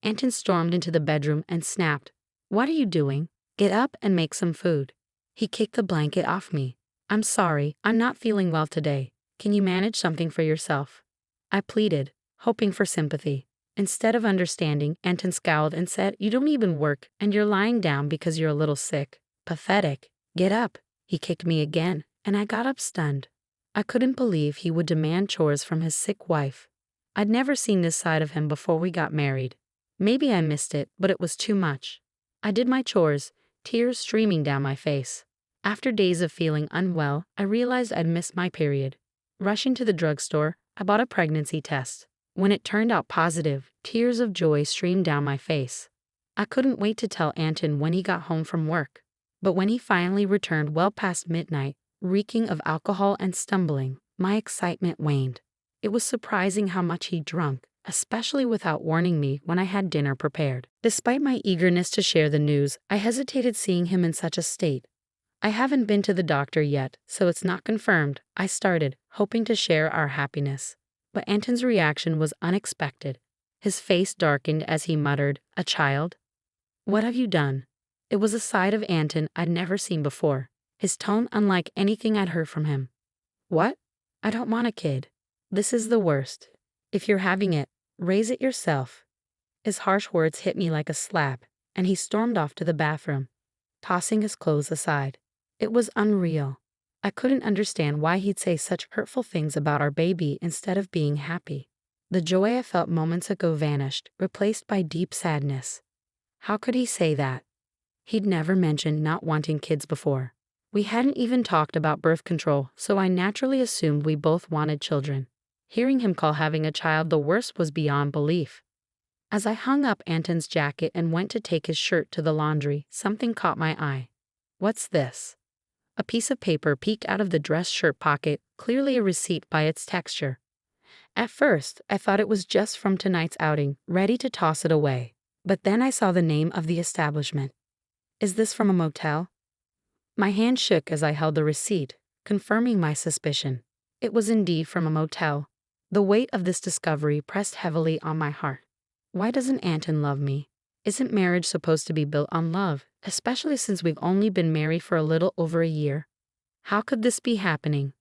Anton stormed into the bedroom and snapped, What are you doing? Get up and make some food. He kicked the blanket off me. I'm sorry, I'm not feeling well today. Can you manage something for yourself? I pleaded, hoping for sympathy. Instead of understanding, Anton scowled and said, You don't even work, and you're lying down because you're a little sick. Pathetic. Get up. He kicked me again, and I got up stunned. I couldn't believe he would demand chores from his sick wife. I'd never seen this side of him before we got married. Maybe I missed it, but it was too much. I did my chores, tears streaming down my face. After days of feeling unwell, I realized I'd missed my period. Rushing to the drugstore, I bought a pregnancy test. When it turned out positive, tears of joy streamed down my face. I couldn't wait to tell Anton when he got home from work. But when he finally returned well past midnight, reeking of alcohol and stumbling, my excitement waned. It was surprising how much he'd drunk, especially without warning me when I had dinner prepared. Despite my eagerness to share the news, I hesitated seeing him in such a state. I haven't been to the doctor yet, so it's not confirmed, I started, hoping to share our happiness. But Anton's reaction was unexpected. His face darkened as he muttered, A child? What have you done? It was a side of Anton I'd never seen before, his tone unlike anything I'd heard from him. What? I don't want a kid. This is the worst. If you're having it, raise it yourself. His harsh words hit me like a slap, and he stormed off to the bathroom, tossing his clothes aside. It was unreal. I couldn't understand why he'd say such hurtful things about our baby instead of being happy. The joy I felt moments ago vanished, replaced by deep sadness. How could he say that? He'd never mentioned not wanting kids before. We hadn't even talked about birth control, so I naturally assumed we both wanted children. Hearing him call having a child the worst was beyond belief. As I hung up Anton's jacket and went to take his shirt to the laundry, something caught my eye. What's this? A piece of paper peeked out of the dress shirt pocket, clearly a receipt by its texture. At first, I thought it was just from tonight's outing, ready to toss it away. But then I saw the name of the establishment. Is this from a motel? My hand shook as I held the receipt, confirming my suspicion. It was indeed from a motel. The weight of this discovery pressed heavily on my heart. Why doesn't Anton love me? Isn't marriage supposed to be built on love, especially since we've only been married for a little over a year? How could this be happening?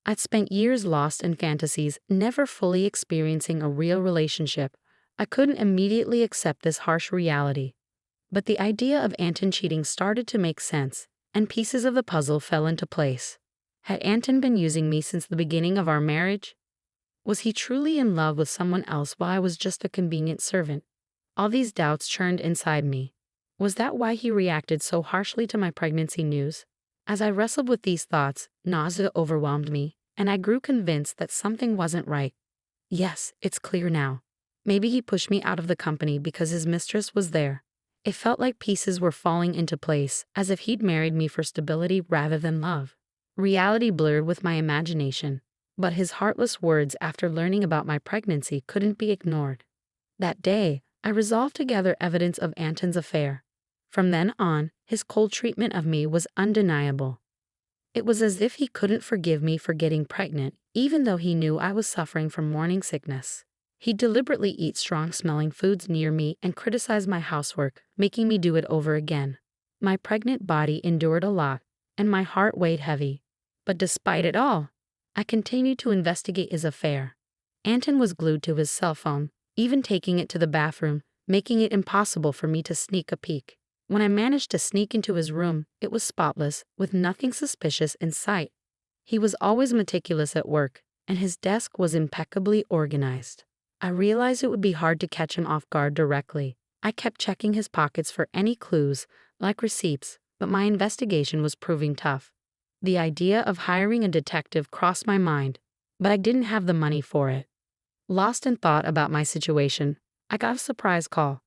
I'd spent years lost in fantasies, never fully experiencing a real relationship. I couldn't immediately accept this harsh reality. But the idea of Anton cheating started to make sense, and pieces of the puzzle fell into place. Had Anton been using me since the beginning of our marriage? Was he truly in love with someone else while I was just a convenient servant? All these doubts churned inside me. Was that why he reacted so harshly to my pregnancy news? As I wrestled with these thoughts, nausea overwhelmed me, and I grew convinced that something wasn't right. Yes, it's clear now. Maybe he pushed me out of the company because his mistress was there. It felt like pieces were falling into place, as if he'd married me for stability rather than love. Reality blurred with my imagination, but his heartless words after learning about my pregnancy couldn't be ignored. That day, I resolved to gather evidence of Anton's affair. From then on, his cold treatment of me was undeniable. It was as if he couldn't forgive me for getting pregnant, even though he knew I was suffering from morning sickness. He'd deliberately eat strong-smelling foods near me and criticize my housework, making me do it over again. My pregnant body endured a lot, and my heart weighed heavy. But despite it all, I continued to investigate his affair. Anton was glued to his cell phone, even taking it to the bathroom, making it impossible for me to sneak a peek. When I managed to sneak into his room, it was spotless, with nothing suspicious in sight. He was always meticulous at work, and his desk was impeccably organized. I realized it would be hard to catch him off guard directly. I kept checking his pockets for any clues, like receipts, but my investigation was proving tough. The idea of hiring a detective crossed my mind, but I didn't have the money for it. Lost in thought about my situation, I got a surprise call.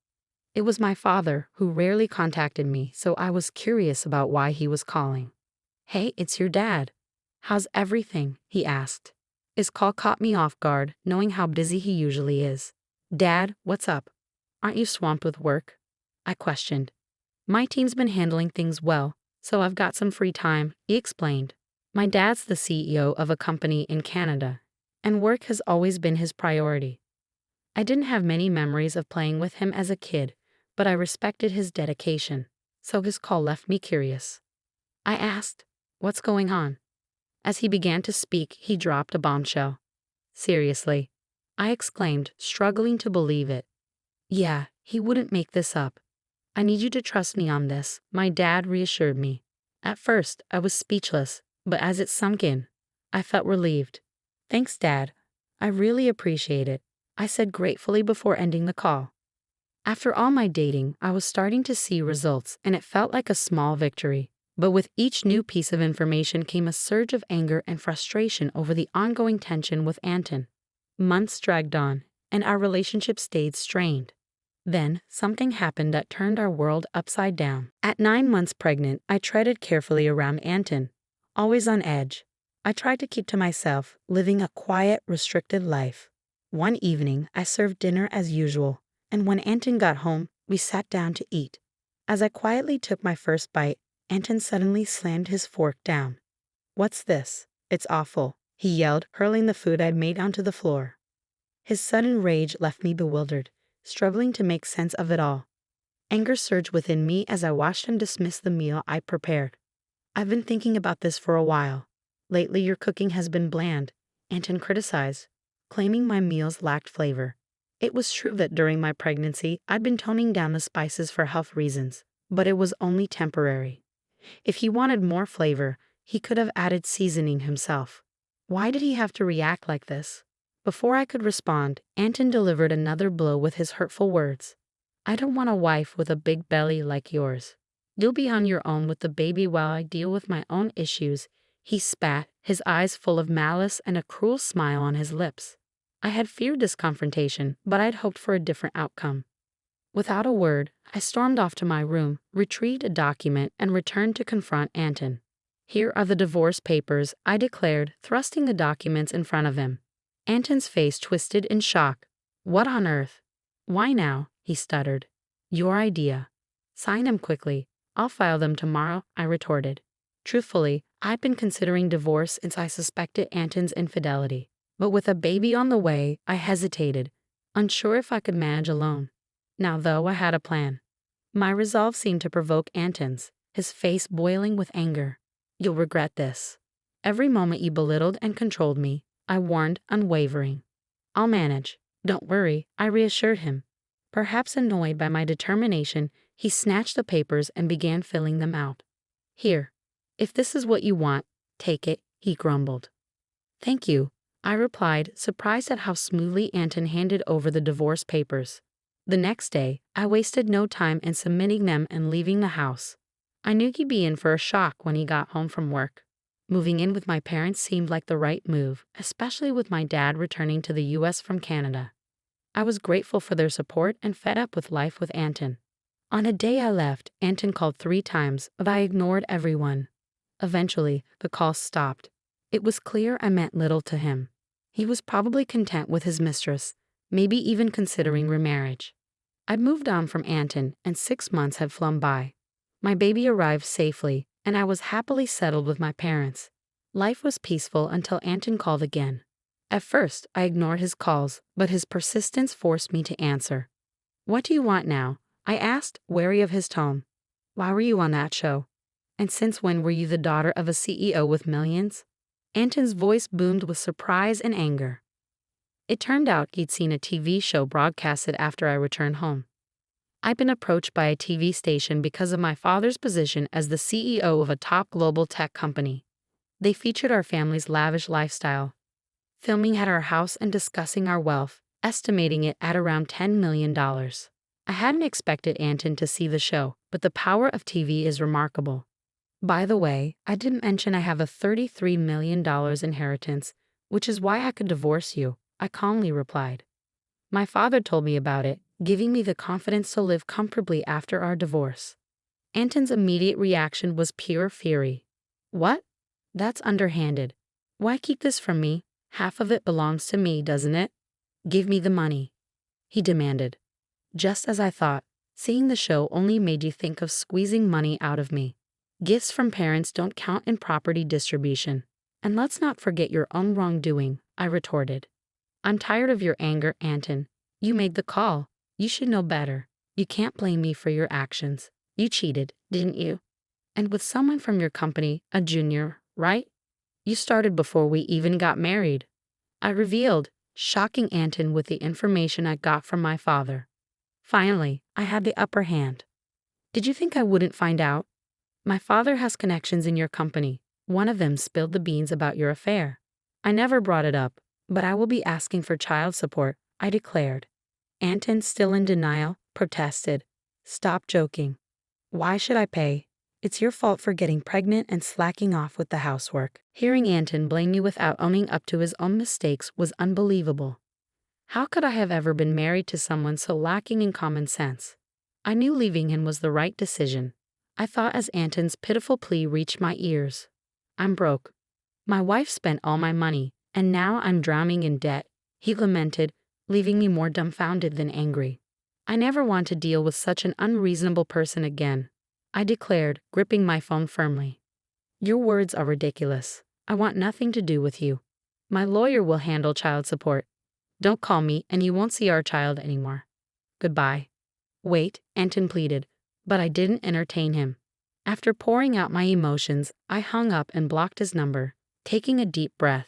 It was my father, who rarely contacted me, so I was curious about why he was calling. "Hey, it's your dad. How's everything?" he asked. His call caught me off guard, knowing how busy he usually is. "Dad, what's up? Aren't you swamped with work?" I questioned. "My team's been handling things well, so I've got some free time," he explained. My dad's the CEO of a company in Canada, and work has always been his priority. I didn't have many memories of playing with him as a kid, but I respected his dedication, so his call left me curious. I asked, "What's going on?" As he began to speak, he dropped a bombshell. "Seriously?" I exclaimed, struggling to believe it. "Yeah, he wouldn't make this up. I need you to trust me on this," my dad reassured me. At first, I was speechless, but as it sunk in, I felt relieved. "Thanks, Dad. I really appreciate it," I said gratefully before ending the call. After all my dating, I was starting to see results, and it felt like a small victory. But with each new piece of information came a surge of anger and frustration over the ongoing tension with Anton. Months dragged on, and our relationship stayed strained. Then, something happened that turned our world upside down. At 9 months pregnant, I treaded carefully around Anton, always on edge. I tried to keep to myself, living a quiet, restricted life. One evening, I served dinner as usual, and when Anton got home, we sat down to eat. As I quietly took my first bite, Anton suddenly slammed his fork down. "What's this? It's awful," he yelled, hurling the food I'd made onto the floor. His sudden rage left me bewildered, struggling to make sense of it all. Anger surged within me as I watched him dismiss the meal I prepared. "I've been thinking about this for a while. Lately your cooking has been bland," Anton criticized, claiming my meals lacked flavor. It was true that during my pregnancy, I'd been toning down the spices for health reasons, but it was only temporary. If he wanted more flavor, he could have added seasoning himself. Why did he have to react like this? Before I could respond, Anton delivered another blow with his hurtful words. "I don't want a wife with a big belly like yours. You'll be on your own with the baby while I deal with my own issues," he spat, his eyes full of malice and a cruel smile on his lips. I had feared this confrontation, but I'd hoped for a different outcome. Without a word, I stormed off to my room, retrieved a document, and returned to confront Anton. "Here are the divorce papers," I declared, thrusting the documents in front of him. Anton's face twisted in shock. "What on earth? Why now?" he stuttered. "Your idea. Sign them quickly. I'll file them tomorrow," I retorted. Truthfully, I'd been considering divorce since I suspected Anton's infidelity. But with a baby on the way, I hesitated, unsure if I could manage alone. Now, though, I had a plan. My resolve seemed to provoke Anton's, his face boiling with anger. "You'll regret this." Every moment you belittled and controlled me, I warned, unwavering. I'll manage. Don't worry, I reassured him. Perhaps annoyed by my determination, he snatched the papers and began filling them out. Here. If this is what you want, take it, he grumbled. Thank you, I replied, surprised at how smoothly Anton handed over the divorce papers. The next day, I wasted no time in submitting them and leaving the house. I knew he'd be in for a shock when he got home from work. Moving in with my parents seemed like the right move, especially with my dad returning to the US from Canada. I was grateful for their support and fed up with life with Anton. On a day I left, Anton called 3 times, but I ignored everyone. Eventually, the calls stopped. It was clear I meant little to him. He was probably content with his mistress, maybe even considering remarriage. I'd moved on from Anton, and 6 months had flown by. My baby arrived safely, and I was happily settled with my parents. Life was peaceful until Anton called again. At first, I ignored his calls, but his persistence forced me to answer. What do you want now? I asked, wary of his tone. Why were you on that show? And since when were you the daughter of a CEO with millions? Anton's voice boomed with surprise and anger. It turned out he'd seen a TV show broadcasted after I returned home. I'd been approached by a TV station because of my father's position as the CEO of a top global tech company. They featured our family's lavish lifestyle, filming at our house and discussing our wealth, estimating it at around $10 million. I hadn't expected Anton to see the show, but the power of TV is remarkable. By the way, I didn't mention I have a $33 million inheritance, which is why I could divorce you, I calmly replied. My father told me about it, giving me the confidence to live comfortably after our divorce. Anton's immediate reaction was pure fury. What? That's underhanded. Why keep this from me? Half of it belongs to me, doesn't it? Give me the money, he demanded. Just as I thought, seeing the show only made you think of squeezing money out of me. Gifts from parents don't count in property distribution. And let's not forget your own wrongdoing, I retorted. I'm tired of your anger, Anton. You made the call. You should know better. You can't blame me for your actions. You cheated, didn't you? And with someone from your company, a junior, right? You started before we even got married, I revealed, shocking Anton with the information I got from my father. Finally, I had the upper hand. Did you think I wouldn't find out? My father has connections in your company. One of them spilled the beans about your affair. I never brought it up, but I will be asking for child support, I declared. Anton, still in denial, protested. Stop joking. Why should I pay? It's your fault for getting pregnant and slacking off with the housework. Hearing Anton blame me without owning up to his own mistakes was unbelievable. How could I have ever been married to someone so lacking in common sense? I knew leaving him was the right decision. I thought as Anton's pitiful plea reached my ears. I'm broke. My wife spent all my money, and now I'm drowning in debt, he lamented, leaving me more dumbfounded than angry. I never want to deal with such an unreasonable person again, I declared, gripping my phone firmly. Your words are ridiculous. I want nothing to do with you. My lawyer will handle child support. Don't call me and you won't see our child anymore. Goodbye. Wait, Anton pleaded, but I didn't entertain him. After pouring out my emotions, I hung up and blocked his number, taking a deep breath.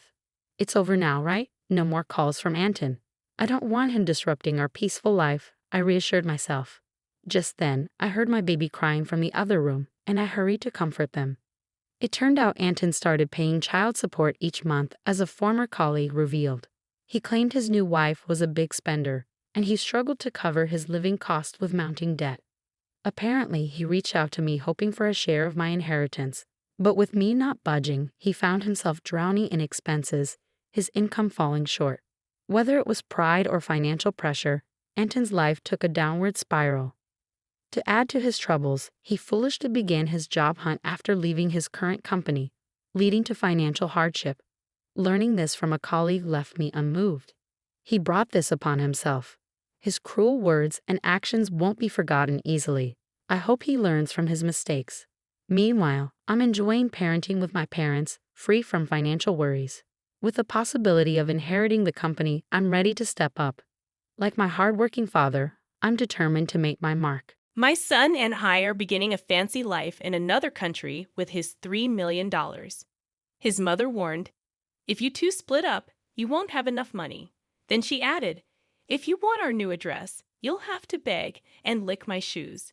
It's over now, right? No more calls from Anton. I don't want him disrupting our peaceful life, I reassured myself. Just then, I heard my baby crying from the other room, and I hurried to comfort them. It turned out Anton started paying child support each month, as a former colleague revealed. He claimed his new wife was a big spender, and he struggled to cover his living costs with mounting debt. Apparently, he reached out to me hoping for a share of my inheritance, but with me not budging, he found himself drowning in expenses, his income falling short. Whether it was pride or financial pressure, Anton's life took a downward spiral. To add to his troubles, he foolishly began his job hunt after leaving his current company, leading to financial hardship. Learning this from a colleague left me unmoved. He brought this upon himself. His cruel words and actions won't be forgotten easily. I hope he learns from his mistakes. Meanwhile, I'm enjoying parenting with my parents, free from financial worries. With the possibility of inheriting the company, I'm ready to step up. Like my hardworking father, I'm determined to make my mark. My son and I are beginning a fancy life in another country with his $3 million. His mother warned, "If you two split up, you won't have enough money." Then she added, "If you want our new address, you'll have to beg and lick my shoes."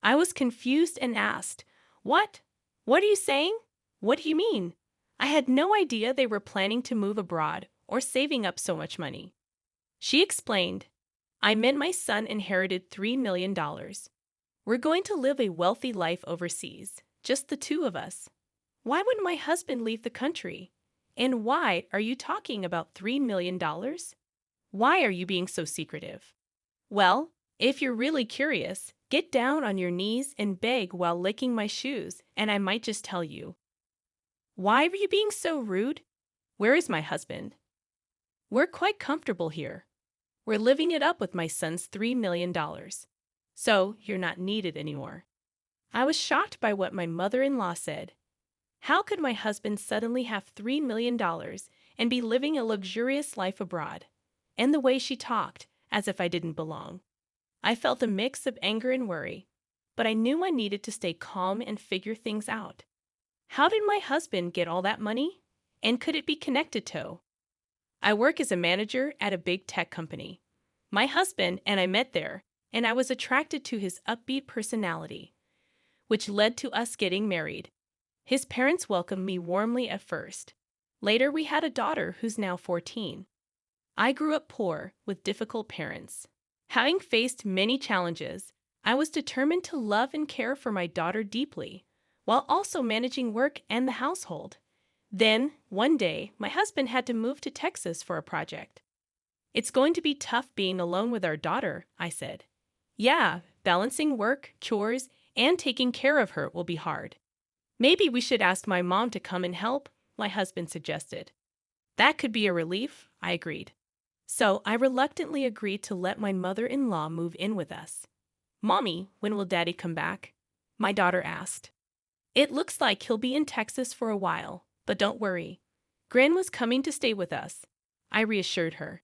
I was confused and asked, "What? What are you saying? What do you mean?" I had no idea they were planning to move abroad or saving up so much money. She explained, "I meant my son inherited $3 million. We're going to live a wealthy life overseas, just the two of us. Why would my husband leave the country? And why are you talking about $3 million? Why are you being so secretive?" "Well, if you're really curious, get down on your knees and beg while licking my shoes, and I might just tell you." "Why are you being so rude? Where is my husband?" "We're quite comfortable here. We're living it up with my son's $3 million. So you're not needed anymore." I was shocked by what my mother-in-law said. How could my husband suddenly have $3 million and be living a luxurious life abroad? And the way she talked, as if I didn't belong. I felt a mix of anger and worry, but I knew I needed to stay calm and figure things out. How did my husband get all that money? And could it be connected to? I work as a manager at a big tech company. My husband and I met there, and I was attracted to his upbeat personality, which led to us getting married. His parents welcomed me warmly at first. Later, we had a daughter who's now 14. I grew up poor with difficult parents. Having faced many challenges, I was determined to love and care for my daughter deeply, while also managing work and the household. Then, one day, my husband had to move to Texas for a project. "It's going to be tough being alone with our daughter," I said. "Yeah, balancing work, chores, and taking care of her will be hard." "Maybe we should ask my mom to come and help," my husband suggested. "That could be a relief," I agreed. So I reluctantly agreed to let my mother-in-law move in with us. "Mommy, when will Daddy come back?" my daughter asked. "It looks like he'll be in Texas for a while, but don't worry. Gran was coming to stay with us," I reassured her.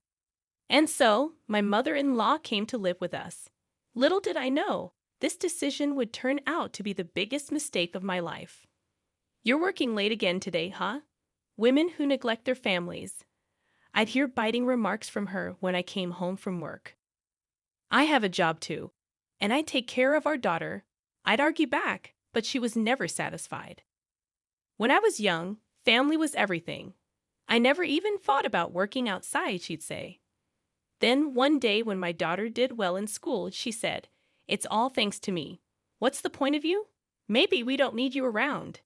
And so, my mother-in-law came to live with us. Little did I know, this decision would turn out to be the biggest mistake of my life. "You're working late again today, huh? Women who neglect their families." I'd hear biting remarks from her when I came home from work. "I have a job too, and I take care of our daughter." I'd argue back, but she was never satisfied. "When I was young, family was everything. I never even thought about working outside," she'd say. Then one day when my daughter did well in school, she said, "It's all thanks to me. What's the point of you? Maybe we don't need you around."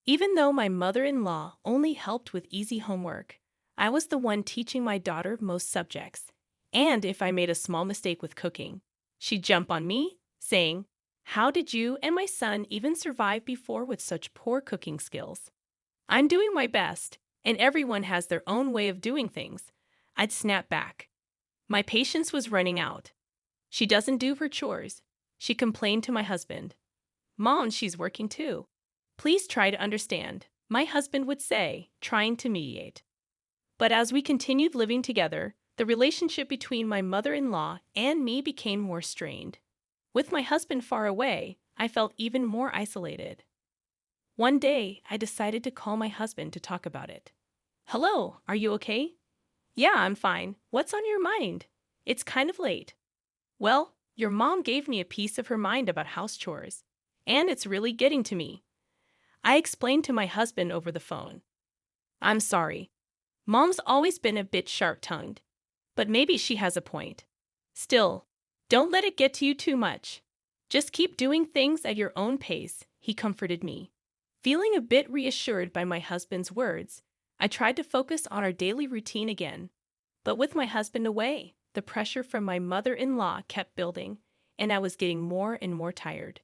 Even though my mother-in-law only helped with easy homework, I was the one teaching my daughter most subjects. And if I made a small mistake with cooking, she'd jump on me, saying, "How did you and my son even survive before with such poor cooking skills?" "I'm doing my best, and everyone has their own way of doing things." I'd snap back. My patience was running out. "She doesn't do her chores," she complained to my husband. "Mom, she's working too. Please try to understand," my husband would say, trying to mediate. But as we continued living together, the relationship between my mother-in-law and me became more strained. With my husband far away, I felt even more isolated. One day, I decided to call my husband to talk about it. "Hello, are you okay?" "Yeah, I'm fine. What's on your mind?" "It's kind of late." "Well, your mom gave me a piece of her mind about house chores, and it's really getting to me." I explained to my husband over the phone. "I'm sorry. Mom's always been a bit sharp-tongued, but maybe she has a point. Still, don't let it get to you too much. Just keep doing things at your own pace," he comforted me. Feeling a bit reassured by my husband's words, I tried to focus on our daily routine again. But with my husband away, the pressure from my mother-in-law kept building, and I was getting more and more tired.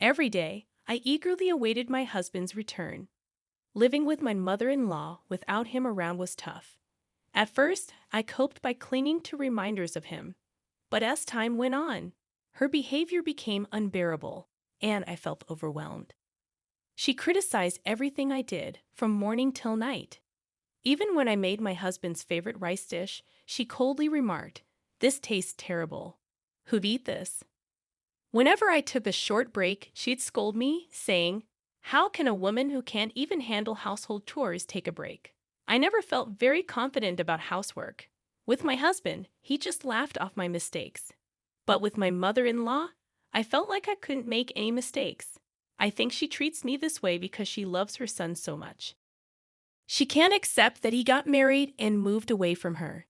Every day, I eagerly awaited my husband's return. Living with my mother-in-law without him around was tough. At first, I coped by clinging to reminders of him. But as time went on, her behavior became unbearable, and I felt overwhelmed. She criticized everything I did, from morning till night. Even when I made my husband's favorite rice dish, she coldly remarked, "This tastes terrible. Who'd eat this?" Whenever I took a short break, she'd scold me, saying, How can a woman who can't even handle household chores take a break? I never felt very confident about housework. With my husband, he just laughed off my mistakes. But with my mother-in-law, I felt like I couldn't make any mistakes. I think she treats me this way because she loves her son so much. She can't accept that he got married and moved away from her.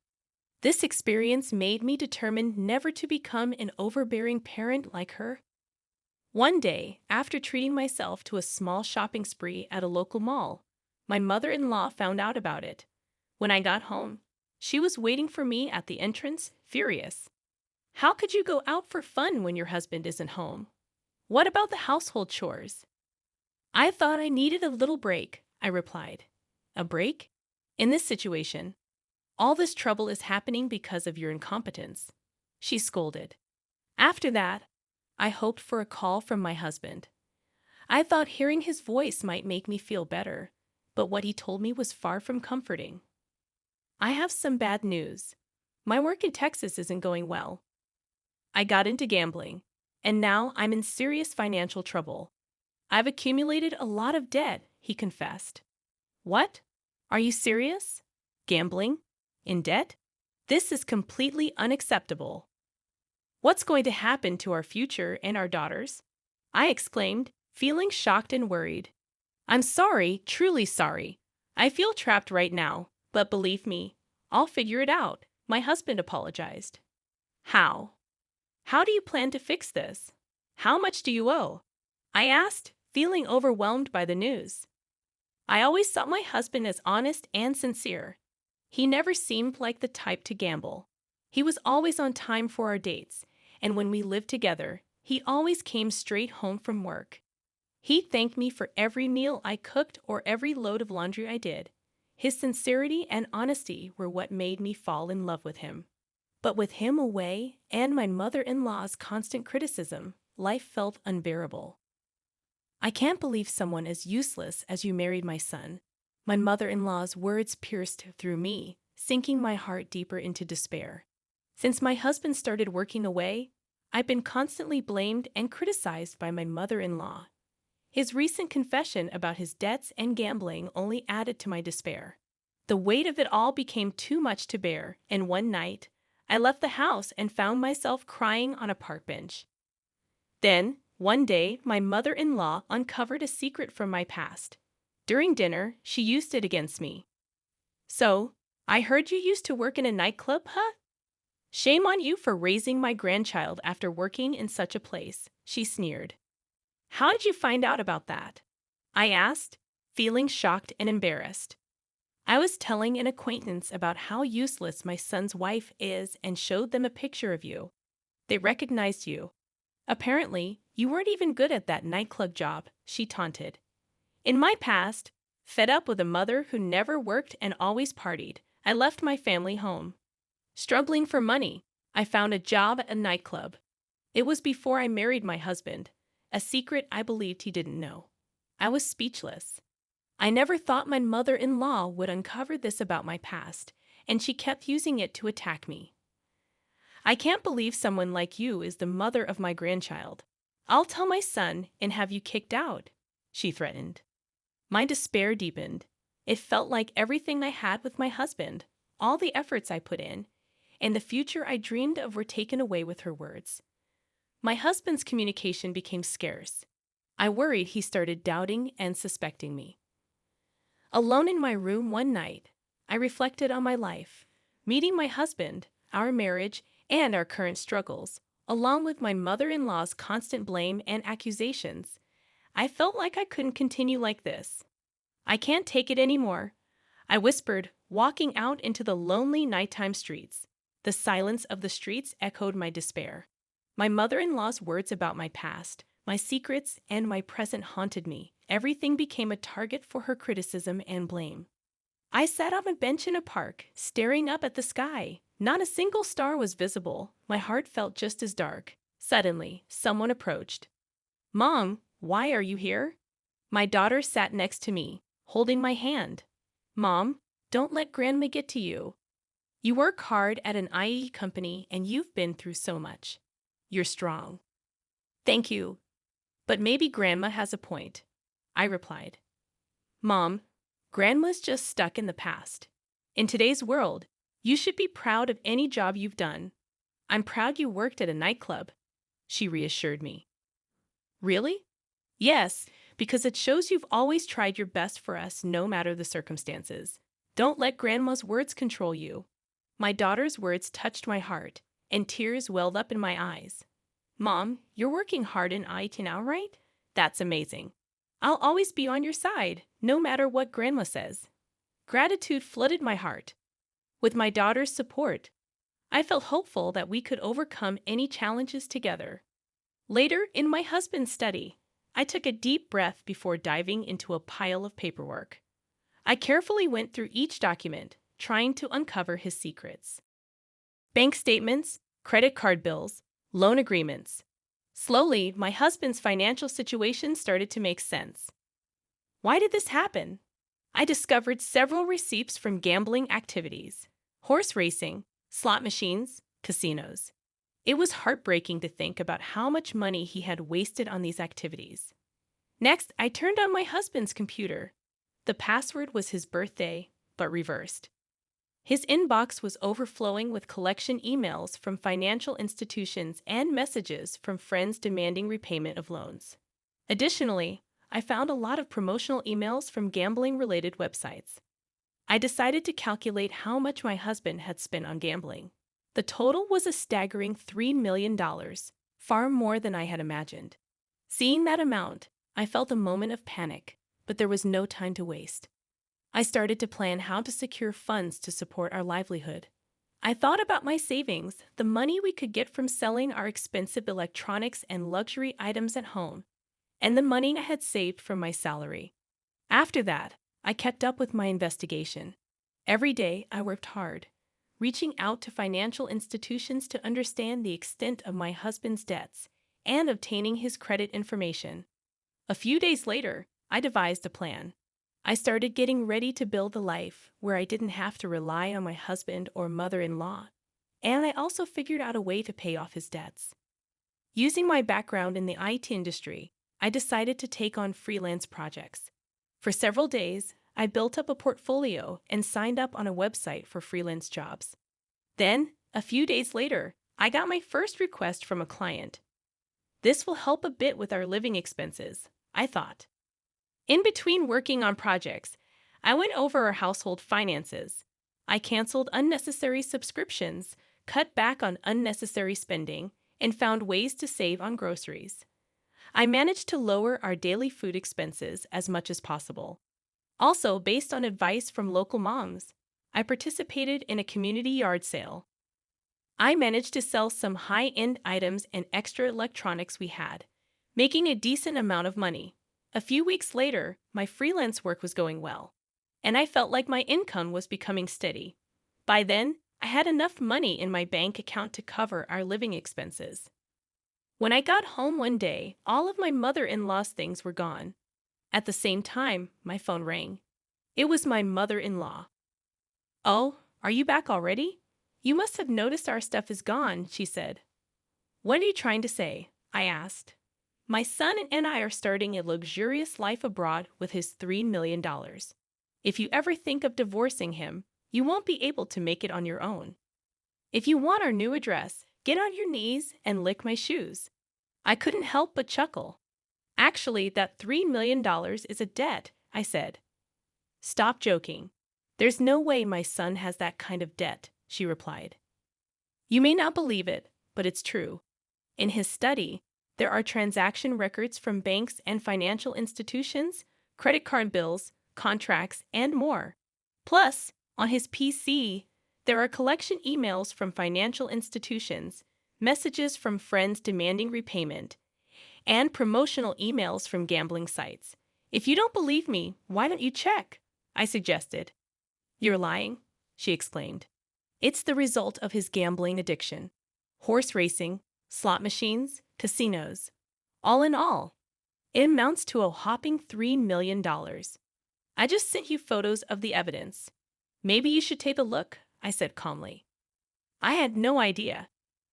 This experience made me determined never to become an overbearing parent like her. One day, after treating myself to a small shopping spree at a local mall, my mother-in-law found out about it. When I got home, she was waiting for me at the entrance, furious. How could you go out for fun when your husband isn't home? What about the household chores? I thought I needed a little break, I replied. A break? In this situation, all this trouble is happening because of your incompetence, she scolded. After that, I hoped for a call from my husband. I thought hearing his voice might make me feel better, but what he told me was far from comforting. I have some bad news. My work in Texas isn't going well. I got into gambling, and now I'm in serious financial trouble. I've accumulated a lot of debt, he confessed. What? Are you serious? Gambling? In debt? This is completely unacceptable. What's going to happen to our future and our daughters? I exclaimed, feeling shocked and worried. I'm sorry, truly sorry. I feel trapped right now, but believe me, I'll figure it out, my husband apologized. How? How do you plan to fix this? How much do you owe? I asked, feeling overwhelmed by the news. I always saw my husband as honest and sincere. He never seemed like the type to gamble. He was always on time for our dates, and when we lived together, he always came straight home from work. He thanked me for every meal I cooked or every load of laundry I did. His sincerity and honesty were what made me fall in love with him. But with him away and my mother-in-law's constant criticism, life felt unbearable. I can't believe someone as useless as you married my son. My mother-in-law's words pierced through me, sinking my heart deeper into despair. Since my husband started working away, I've been constantly blamed and criticized by my mother-in-law. His recent confession about his debts and gambling only added to my despair. The weight of it all became too much to bear, and one night, I left the house and found myself crying on a park bench. Then, one day, my mother-in-law uncovered a secret from my past. During dinner, she used it against me. So, I heard you used to work in a nightclub, huh? Shame on you for raising my grandchild after working in such a place, she sneered. How did you find out about that? I asked, feeling shocked and embarrassed. I was telling an acquaintance about how useless my son's wife is and showed them a picture of you. They recognized you. Apparently, you weren't even good at that nightclub job, she taunted. In my past, fed up with a mother who never worked and always partied, I left my family home. Struggling for money, I found a job at a nightclub. It was before I married my husband, a secret I believed he didn't know. I was speechless. I never thought my mother-in-law would uncover this about my past, and she kept using it to attack me. I can't believe someone like you is the mother of my grandchild. I'll tell my son and have you kicked out, she threatened. My despair deepened. It felt like everything I had with my husband, all the efforts I put in, and the future I dreamed of were taken away with her words. My husband's communication became scarce. I worried he started doubting and suspecting me. Alone in my room one night, I reflected on my life, meeting my husband, our marriage, and our current struggles, along with my mother-in-law's constant blame and accusations. I felt like I couldn't continue like this. I can't take it anymore, I whispered, walking out into the lonely nighttime streets. The silence of the streets echoed my despair. My mother-in-law's words about my past, my secrets, and my present haunted me. Everything became a target for her criticism and blame. I sat on a bench in a park, staring up at the sky. Not a single star was visible. My heart felt just as dark. Suddenly, someone approached. Mom, why are you here? My daughter sat next to me, holding my hand. Mom, don't let Grandma get to you. You work hard at an IE company and you've been through so much. You're strong. Thank you. But maybe Grandma has a point. I replied. Mom, Grandma's just stuck in the past. In today's world, you should be proud of any job you've done. I'm proud you worked at a nightclub, she reassured me. Really? Yes, because it shows you've always tried your best for us no matter the circumstances. Don't let Grandma's words control you. My daughter's words touched my heart, and tears welled up in my eyes. Mom, you're working hard in IT now, right? That's amazing. I'll always be on your side, no matter what Grandma says. Gratitude flooded my heart. With my daughter's support, I felt hopeful that we could overcome any challenges together. Later, in my husband's study, I took a deep breath before diving into a pile of paperwork. I carefully went through each document, trying to uncover his secrets. Bank statements, credit card bills, loan agreements. Slowly, my husband's financial situation started to make sense. Why did this happen? I discovered several receipts from gambling activities, horse racing, slot machines, casinos. It was heartbreaking to think about how much money he had wasted on these activities. Next, I turned on my husband's computer. The password was his birthday, but reversed. His inbox was overflowing with collection emails from financial institutions and messages from friends demanding repayment of loans. Additionally, I found a lot of promotional emails from gambling-related websites. I decided to calculate how much my husband had spent on gambling. The total was a staggering $3 million, far more than I had imagined. Seeing that amount, I felt a moment of panic, but there was no time to waste. I started to plan how to secure funds to support our livelihood. I thought about my savings, the money we could get from selling our expensive electronics and luxury items at home, and the money I had saved from my salary. After that, I kept up with my investigation. Every day, I worked hard, reaching out to financial institutions to understand the extent of my husband's debts and obtaining his credit information. A few days later, I devised a plan. I started getting ready to build a life where I didn't have to rely on my husband or mother-in-law, and I also figured out a way to pay off his debts. Using my background in the IT industry, I decided to take on freelance projects. For several days, I built up a portfolio and signed up on a website for freelance jobs. Then, a few days later, I got my first request from a client. This will help a bit with our living expenses, I thought. In between working on projects, I went over our household finances. I canceled unnecessary subscriptions, cut back on unnecessary spending, and found ways to save on groceries. I managed to lower our daily food expenses as much as possible. Also, based on advice from local moms, I participated in a community yard sale. I managed to sell some high-end items and extra electronics we had, making a decent amount of money. A few weeks later, my freelance work was going well, and I felt like my income was becoming steady. By then, I had enough money in my bank account to cover our living expenses. When I got home one day, all of my mother-in-law's things were gone. At the same time, my phone rang. It was my mother-in-law. "Oh, are you back already? You must have noticed our stuff is gone," she said. "What are you trying to say?" I asked. "My son and I are starting a luxurious life abroad with his $3 million. If you ever think of divorcing him, you won't be able to make it on your own. If you want our new address, get on your knees and lick my shoes." I couldn't help but chuckle. "Actually, that $3 million is a debt," I said. "Stop joking. There's no way my son has that kind of debt," she replied. You may not believe it, but it's true. In his study, there are transaction records from banks and financial institutions, credit card bills, contracts, and more. Plus, on his PC, there are collection emails from financial institutions, messages from friends demanding repayment, and promotional emails from gambling sites. If you don't believe me, why don't you check? I suggested. "You're lying," she exclaimed. "It's the result of his gambling addiction. Horse racing, slot machines, casinos. All in all, it amounts to a whopping $3 million. I just sent you photos of the evidence. Maybe you should take a look," I said calmly. "I had no idea.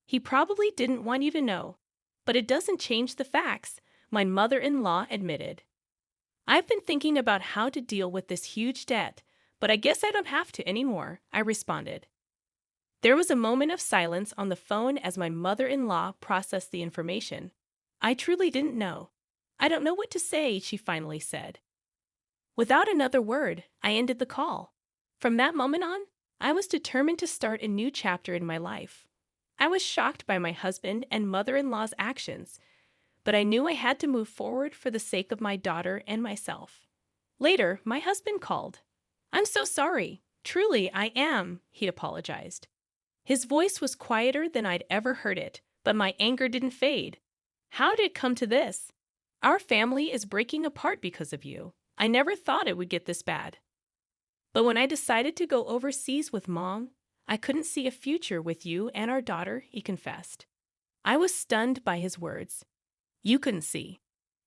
He probably didn't want you to know. But it doesn't change the facts," my mother-in-law admitted. I've been thinking about how to deal with this huge debt, but I guess I don't have to anymore, I responded. There was a moment of silence on the phone as my mother-in-law processed the information. I truly didn't know. I don't know what to say, she finally said. Without another word, I ended the call. From that moment on, I was determined to start a new chapter in my life. I was shocked by my husband and mother-in-law's actions, but I knew I had to move forward for the sake of my daughter and myself. Later, my husband called. "I'm so sorry. Truly, I am," he apologized. His voice was quieter than I'd ever heard it, but my anger didn't fade. "How did it come to this? Our family is breaking apart because of you. I never thought it would get this bad. But when I decided to go overseas with Mom, I couldn't see a future with you and our daughter," he confessed. I was stunned by his words. "You couldn't see.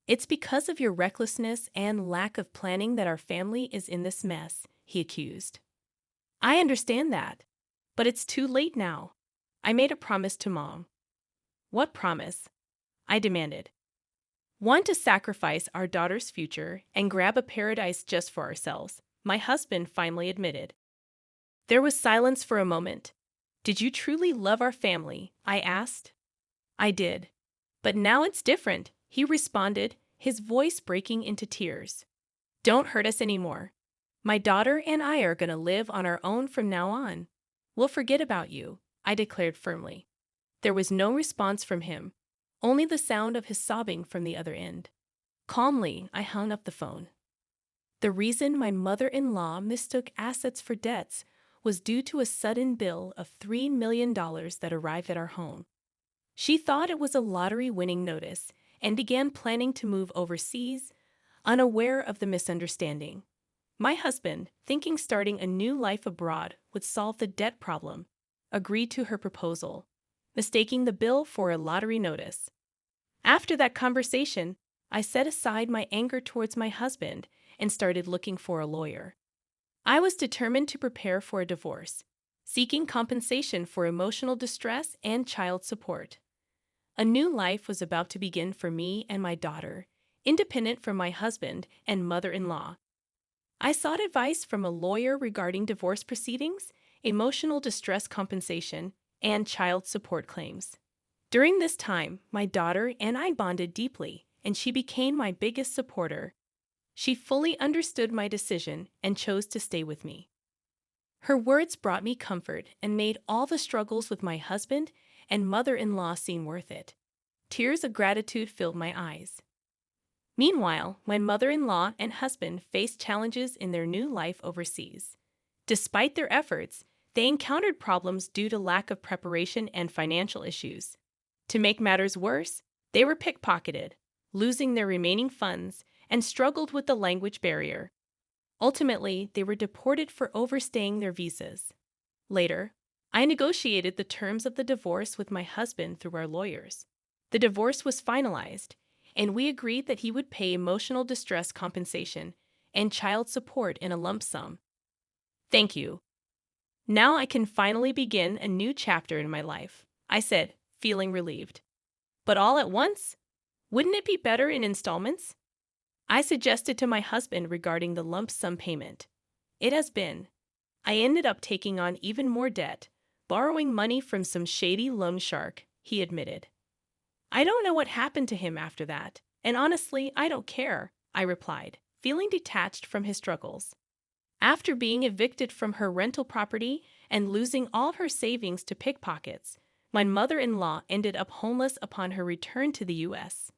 It's because of your recklessness and lack of planning that our family is in this mess," he accused. "I understand that, but it's too late now. I made a promise to Mom." "What promise?" I demanded. "One, to sacrifice our daughter's future and grab a paradise just for ourselves," my husband finally admitted. There was silence for a moment. "Did you truly love our family?" I asked. "I did. But now it's different," he responded, his voice breaking into tears. "Don't hurt us anymore. My daughter and I are going to live on our own from now on. We'll forget about you," I declared firmly. There was no response from him, only the sound of his sobbing from the other end. Calmly, I hung up the phone. The reason my mother-in-law mistook assets for debts was due to a sudden bill of $3 million that arrived at our home. She thought it was a lottery-winning notice and began planning to move overseas, unaware of the misunderstanding. My husband, thinking starting a new life abroad would solve the debt problem, agreed to her proposal, mistaking the bill for a lottery notice. After that conversation, I set aside my anger towards my husband and started looking for a lawyer. I was determined to prepare for a divorce, seeking compensation for emotional distress and child support. A new life was about to begin for me and my daughter, independent from my husband and mother-in-law. I sought advice from a lawyer regarding divorce proceedings, emotional distress compensation, and child support claims. During this time, my daughter and I bonded deeply, and she became my biggest supporter. She fully understood my decision and chose to stay with me. Her words brought me comfort and made all the struggles with my husband and mother-in-law seem worth it. Tears of gratitude filled my eyes. Meanwhile, my mother-in-law and husband faced challenges in their new life overseas. Despite their efforts, they encountered problems due to lack of preparation and financial issues. To make matters worse, they were pickpocketed, losing their remaining funds, and struggled with the language barrier. Ultimately, they were deported for overstaying their visas. Later, I negotiated the terms of the divorce with my husband through our lawyers. The divorce was finalized, and we agreed that he would pay emotional distress compensation and child support in a lump sum. "Thank you. Now I can finally begin a new chapter in my life," I said, feeling relieved. "But all at once? Wouldn't it be better in installments?" I suggested to my husband regarding the lump sum payment. "It has been. I ended up taking on even more debt, borrowing money from some shady loan shark," he admitted. "I don't know what happened to him after that, and honestly, I don't care," I replied, feeling detached from his struggles. After being evicted from her rental property and losing all her savings to pickpockets, my mother-in-law ended up homeless upon her return to the U.S.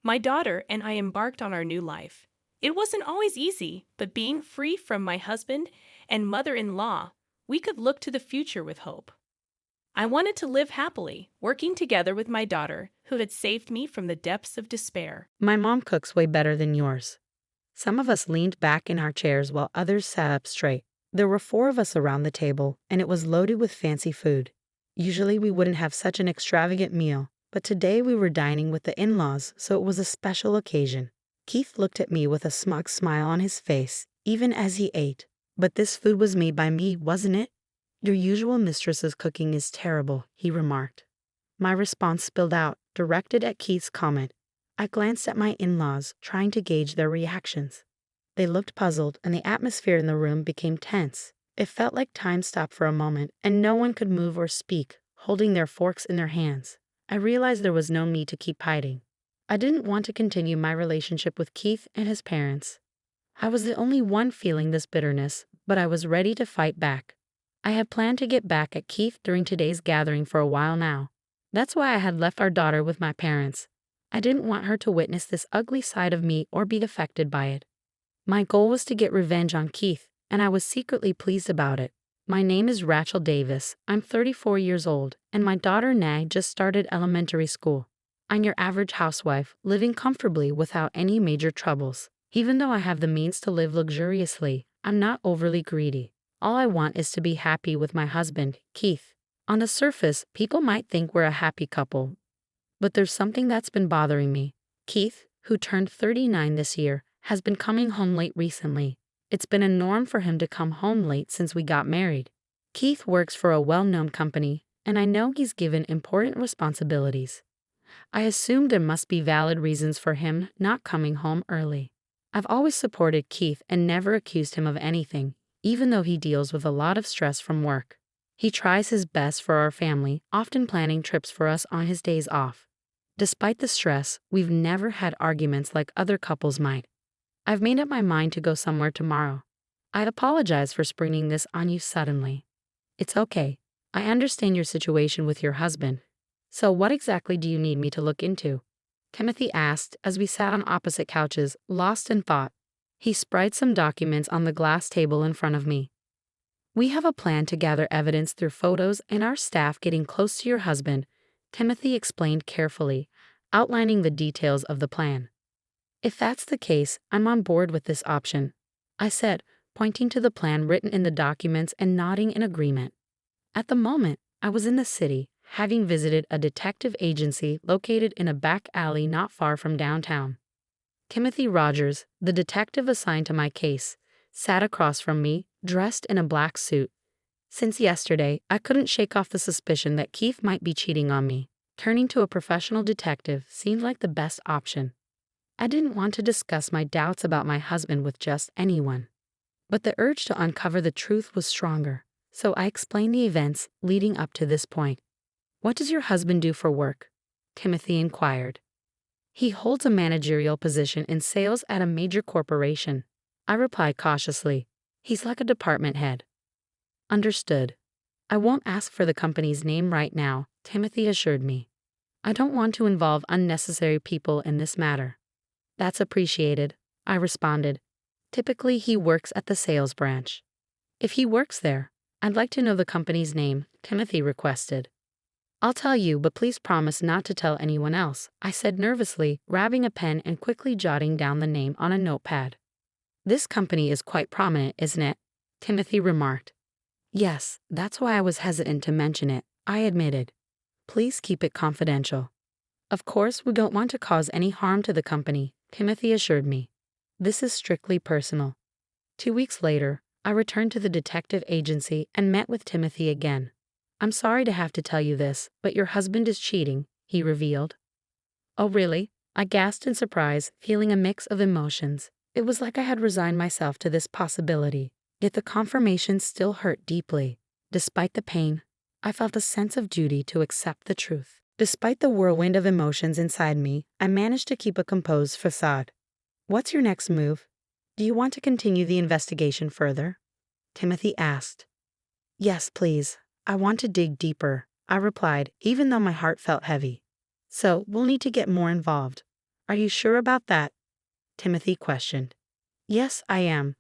My daughter and I embarked on our new life. It wasn't always easy, but being free from my husband and mother-in-law, we could look to the future with hope. I wanted to live happily, working together with my daughter, who had saved me from the depths of despair. My mom cooks way better than yours. Some of us leaned back in our chairs while others sat up straight. There were 4 of us around the table, and it was loaded with fancy food. Usually we wouldn't have such an extravagant meal, but today we were dining with the in-laws, so it was a special occasion. Keith looked at me with a smug smile on his face, even as he ate. "But this food was made by me, wasn't it?" "Your usual mistress's cooking is terrible," he remarked. My response spilled out, directed at Keith's comment. I glanced at my in-laws, trying to gauge their reactions. They looked puzzled, and the atmosphere in the room became tense. It felt like time stopped for a moment, and no one could move or speak, holding their forks in their hands. I realized there was no need to keep hiding. I didn't want to continue my relationship with Keith and his parents. I was the only one feeling this bitterness, but I was ready to fight back. I had planned to get back at Keith during today's gathering for a while now. That's why I had left our daughter with my parents. I didn't want her to witness this ugly side of me or be affected by it. My goal was to get revenge on Keith, and I was secretly pleased about it. My name is Rachel Davis. I'm 34 years old, and my daughter Nag just started elementary school. I'm your average housewife, living comfortably without any major troubles. Even though I have the means to live luxuriously, I'm not overly greedy. All I want is to be happy with my husband, Keith. On the surface, people might think we're a happy couple, but there's something that's been bothering me. Keith, who turned 39 this year, has been coming home late recently. It's been a norm for him to come home late since we got married. Keith works for a well-known company, and I know he's given important responsibilities. I assume there must be valid reasons for him not coming home early. I've always supported Keith and never accused him of anything, even though he deals with a lot of stress from work. He tries his best for our family, often planning trips for us on his days off. Despite the stress, we've never had arguments like other couples might. I've made up my mind to go somewhere tomorrow. I'd apologize for springing this on you suddenly. It's okay. I understand your situation with your husband. So what exactly do you need me to look into? Timothy asked as we sat on opposite couches, lost in thought. He spread some documents on the glass table in front of me. We have a plan to gather evidence through photos and our staff getting close to your husband, Timothy explained carefully, outlining the details of the plan. If that's the case, I'm on board with this option, I said, pointing to the plan written in the documents and nodding in agreement. At the moment, I was in the city, having visited a detective agency located in a back alley not far from downtown. Timothy Rogers, the detective assigned to my case, sat across from me, dressed in a black suit. Since yesterday, I couldn't shake off the suspicion that Keith might be cheating on me. Turning to a professional detective seemed like the best option. I didn't want to discuss my doubts about my husband with just anyone. But the urge to uncover the truth was stronger, so I explained the events leading up to this point. What does your husband do for work? Timothy inquired. He holds a managerial position in sales at a major corporation, I replied cautiously. He's like a department head. Understood. I won't ask for the company's name right now, Timothy assured me. I don't want to involve unnecessary people in this matter. That's appreciated, I responded. Typically, he works at the sales branch. If he works there, I'd like to know the company's name, Timothy requested. I'll tell you, but please promise not to tell anyone else, I said nervously, grabbing a pen and quickly jotting down the name on a notepad. This company is quite prominent, isn't it? Timothy remarked. Yes, that's why I was hesitant to mention it, I admitted. Please keep it confidential. Of course, we don't want to cause any harm to the company, Timothy assured me. This is strictly personal. 2 weeks later, I returned to the detective agency and met with Timothy again. I'm sorry to have to tell you this, but your husband is cheating, he revealed. Oh, really? I gasped in surprise, feeling a mix of emotions. It was like I had resigned myself to this possibility, yet the confirmation still hurt deeply. Despite the pain, I felt a sense of duty to accept the truth. Despite the whirlwind of emotions inside me, I managed to keep a composed facade. What's your next move? Do you want to continue the investigation further? Timothy asked. Yes, please. I want to dig deeper, I replied, even though my heart felt heavy. So, we'll need to get more involved. Are you sure about that? Timothy questioned. Yes, I am,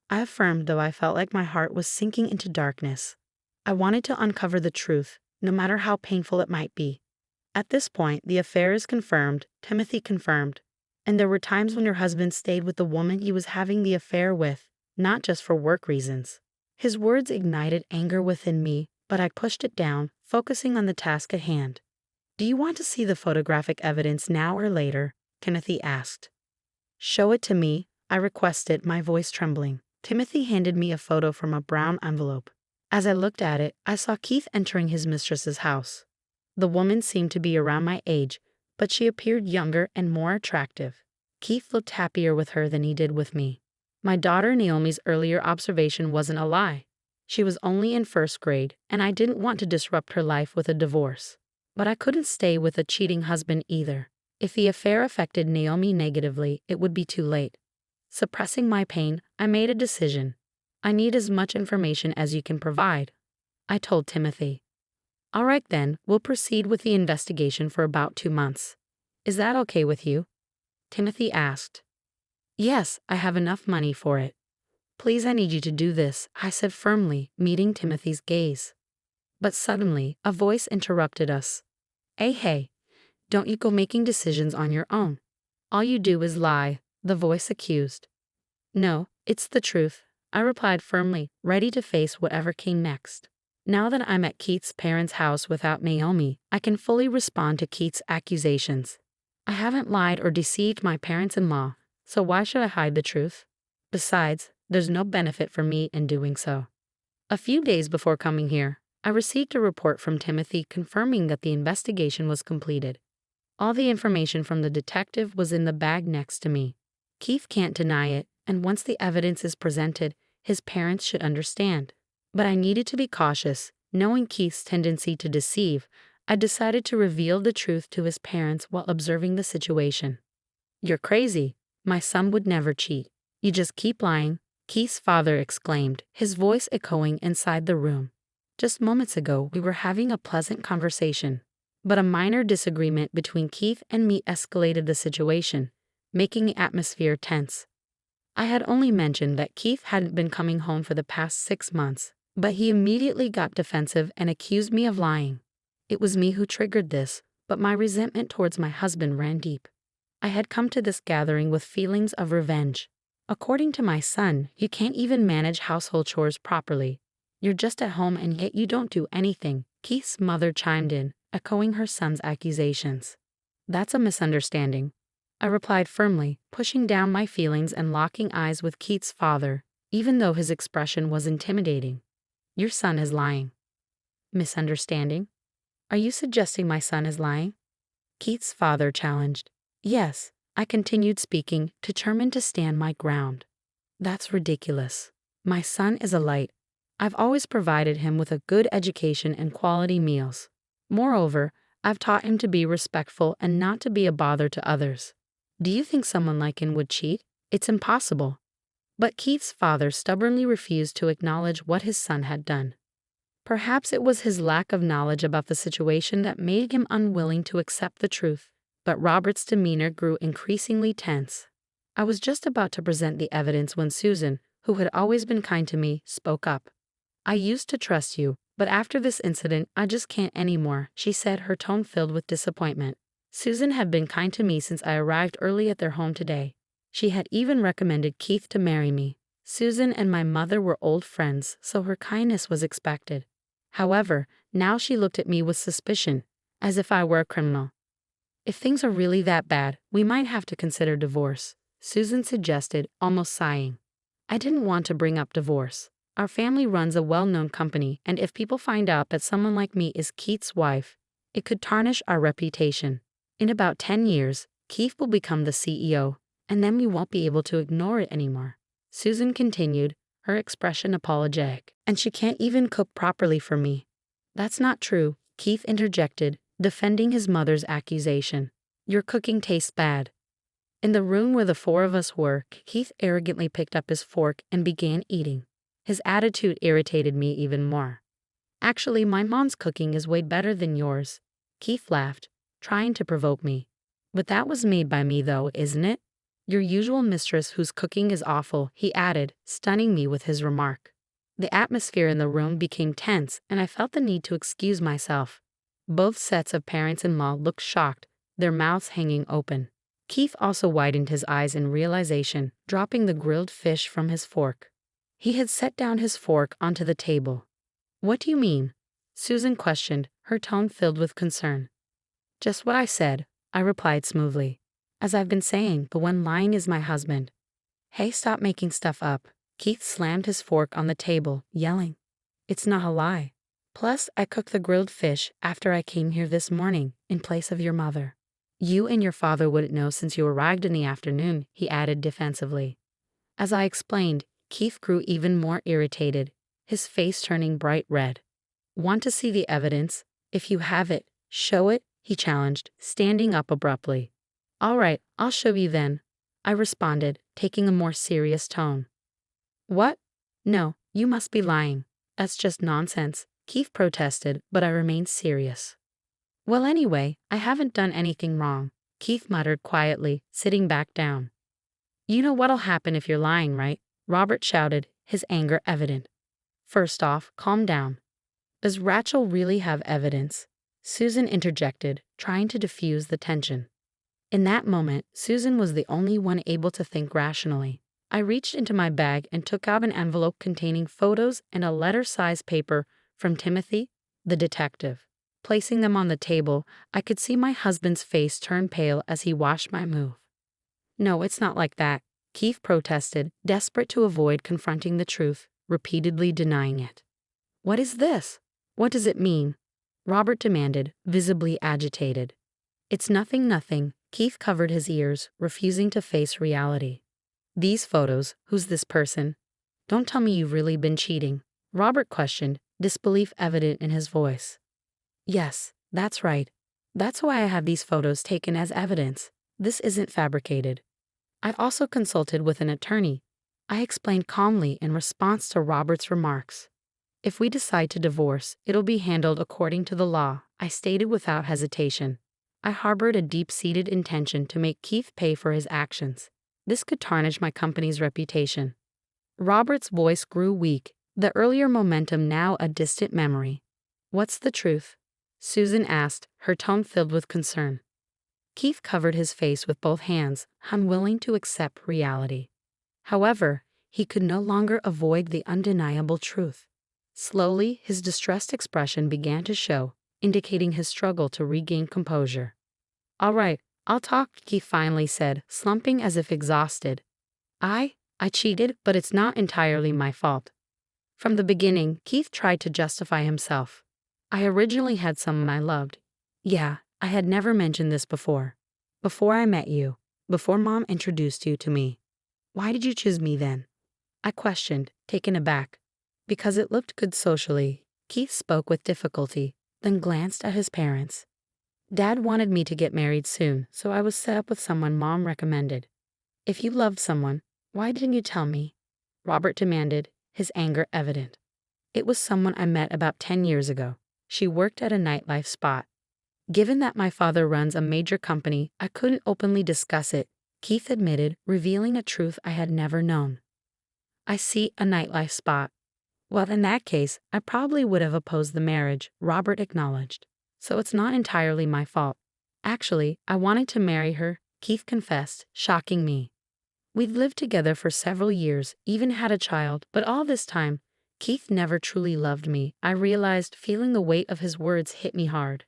I affirmed, though I felt like my heart was sinking into darkness. I wanted to uncover the truth, no matter how painful it might be. At this point, the affair is confirmed, Timothy confirmed, and there were times when your husband stayed with the woman he was having the affair with, not just for work reasons. His words ignited anger within me, but I pushed it down, focusing on the task at hand. Do you want to see the photographic evidence now or later? Timothy asked. Show it to me, I requested, my voice trembling. Timothy handed me a photo from a brown envelope. As I looked at it, I saw Keith entering his mistress's house. The woman seemed to be around my age, but she appeared younger and more attractive. Keith looked happier with her than he did with me. My daughter Naomi's earlier observation wasn't a lie. She was only in first grade, and I didn't want to disrupt her life with a divorce. But I couldn't stay with a cheating husband either. If the affair affected Naomi negatively, it would be too late. Suppressing my pain, I made a decision. I need as much information as you can provide, I told Timothy. All right then, we'll proceed with the investigation for about 2 months. Is that okay with you? Timothy asked. Yes, I have enough money for it. Please, I need you to do this, I said firmly, meeting Timothy's gaze. But suddenly, a voice interrupted us. Hey, don't you go making decisions on your own. All you do is lie, the voice accused. No, it's the truth, I replied firmly, ready to face whatever came next. Now that I'm at Keith's parents' house without Naomi, I can fully respond to Keith's accusations. I haven't lied or deceived my parents-in-law, so why should I hide the truth? Besides, there's no benefit for me in doing so. A few days before coming here, I received a report from Timothy confirming that the investigation was completed. All the information from the detective was in the bag next to me. Keith can't deny it, and once the evidence is presented, his parents should understand. But I needed to be cautious. Knowing Keith's tendency to deceive, I decided to reveal the truth to his parents while observing the situation. You're crazy. My son would never cheat. You just keep lying, Keith's father exclaimed, his voice echoing inside the room. Just moments ago, we were having a pleasant conversation. But a minor disagreement between Keith and me escalated the situation, making the atmosphere tense. I had only mentioned that Keith hadn't been coming home for the past 6 months, but he immediately got defensive and accused me of lying. It was me who triggered this, but my resentment towards my husband ran deep. I had come to this gathering with feelings of revenge. According to my son, you can't even manage household chores properly. You're just at home and yet you don't do anything, Keith's mother chimed in, echoing her son's accusations. That's a misunderstanding, I replied firmly, pushing down my feelings and locking eyes with Keith's father, even though his expression was intimidating. Your son is lying. Misunderstanding? Are you suggesting my son is lying? Keith's father challenged. Yes, I continued speaking, determined to stand my ground. That's ridiculous. My son is a light. I've always provided him with a good education and quality meals. Moreover, I've taught him to be respectful and not to be a bother to others. Do you think someone like him would cheat? It's impossible. But Keith's father stubbornly refused to acknowledge what his son had done. Perhaps it was his lack of knowledge about the situation that made him unwilling to accept the truth, but Robert's demeanor grew increasingly tense. I was just about to present the evidence when Susan, who had always been kind to me, spoke up. I used to trust you, but after this incident, I just can't anymore, she said, her tone filled with disappointment. Susan had been kind to me since I arrived early at their home today. She had even recommended Keith to marry me. Susan and my mother were old friends, so her kindness was expected. However, now she looked at me with suspicion, as if I were a criminal. If things are really that bad, we might have to consider divorce, Susan suggested, almost sighing. I didn't want to bring up divorce. Our family runs a well-known company, and if people find out that someone like me is Keith's wife, it could tarnish our reputation. In about 10 years, Keith will become the CEO, and then we won't be able to ignore it anymore. Susan continued, her expression apologetic. And she can't even cook properly for me. That's not true, Keith interjected, defending his mother's accusation. Your cooking tastes bad. In the room where the 4 of us were, Keith arrogantly picked up his fork and began eating. His attitude irritated me even more. Actually, my mom's cooking is way better than yours, Keith laughed, trying to provoke me. But that was made by me though, isn't it? Your usual mistress whose cooking is awful, he added, stunning me with his remark. The atmosphere in the room became tense, and I felt the need to excuse myself. Both sets of parents-in-law looked shocked, their mouths hanging open. Keith also widened his eyes in realization, dropping the grilled fish from his fork. He had set down his fork onto the table. What do you mean? Susan questioned, her tone filled with concern. Just what I said, I replied smoothly. As I've been saying, the one lying is my husband. Hey, stop making stuff up. Keith slammed his fork on the table, yelling. It's not a lie. Plus, I cooked the grilled fish after I came here this morning, in place of your mother. You and your father wouldn't know since you arrived in the afternoon, he added defensively. As I explained, Keith grew even more irritated, his face turning bright red. Want to see the evidence? If you have it, show it, he challenged, standing up abruptly. All right, I'll show you then, I responded, taking a more serious tone. What? No, you must be lying. That's just nonsense, Keith protested, but I remained serious. Well, anyway, I haven't done anything wrong, Keith muttered quietly, sitting back down. You know what'll happen if you're lying, right? Robert shouted, his anger evident. First off, calm down. Does Rachel really have evidence? Susan interjected, trying to diffuse the tension. In that moment, Susan was the only one able to think rationally. I reached into my bag and took out an envelope containing photos and a letter-sized paper from Timothy, the detective. Placing them on the table, I could see my husband's face turn pale as he watched my move. No, it's not like that, Keith protested, desperate to avoid confronting the truth, repeatedly denying it. What is this? What does it mean? Robert demanded, visibly agitated. It's nothing, Keith covered his ears, refusing to face reality. These photos, who's this person? Don't tell me you've really been cheating, Robert questioned, disbelief evident in his voice. Yes, that's right. That's why I have these photos taken as evidence. This isn't fabricated. I also consulted with an attorney. I explained calmly in response to Robert's remarks. If we decide to divorce, it'll be handled according to the law, I stated without hesitation. I harbored a deep-seated intention to make Keith pay for his actions. This could tarnish my company's reputation. Robert's voice grew weak, the earlier momentum now a distant memory. What's the truth? Susan asked, her tone filled with concern. Keith covered his face with both hands, unwilling to accept reality. However, he could no longer avoid the undeniable truth. Slowly, his distressed expression began to show, indicating his struggle to regain composure. All right, I'll talk, Keith finally said, slumping as if exhausted. I cheated, but it's not entirely my fault. From the beginning, Keith tried to justify himself. I originally had someone I loved. Yeah, I had never mentioned this before. Before I met you, before Mom introduced you to me. Why did you choose me then? I questioned, taken aback. Because it looked good socially, Keith spoke with difficulty, then glanced at his parents. Dad wanted me to get married soon, so I was set up with someone Mom recommended. If you loved someone, why didn't you tell me? Robert demanded, his anger evident. It was someone I met about 10 years ago. She worked at a nightlife spot. Given that my father runs a major company, I couldn't openly discuss it, Keith admitted, revealing a truth I had never known. I see, a nightlife spot. Well, in that case, I probably would have opposed the marriage, Robert acknowledged. So it's not entirely my fault. Actually, I wanted to marry her, Keith confessed, shocking me. We'd lived together for several years, even had a child, but all this time, Keith never truly loved me, I realized, feeling the weight of his words hit me hard.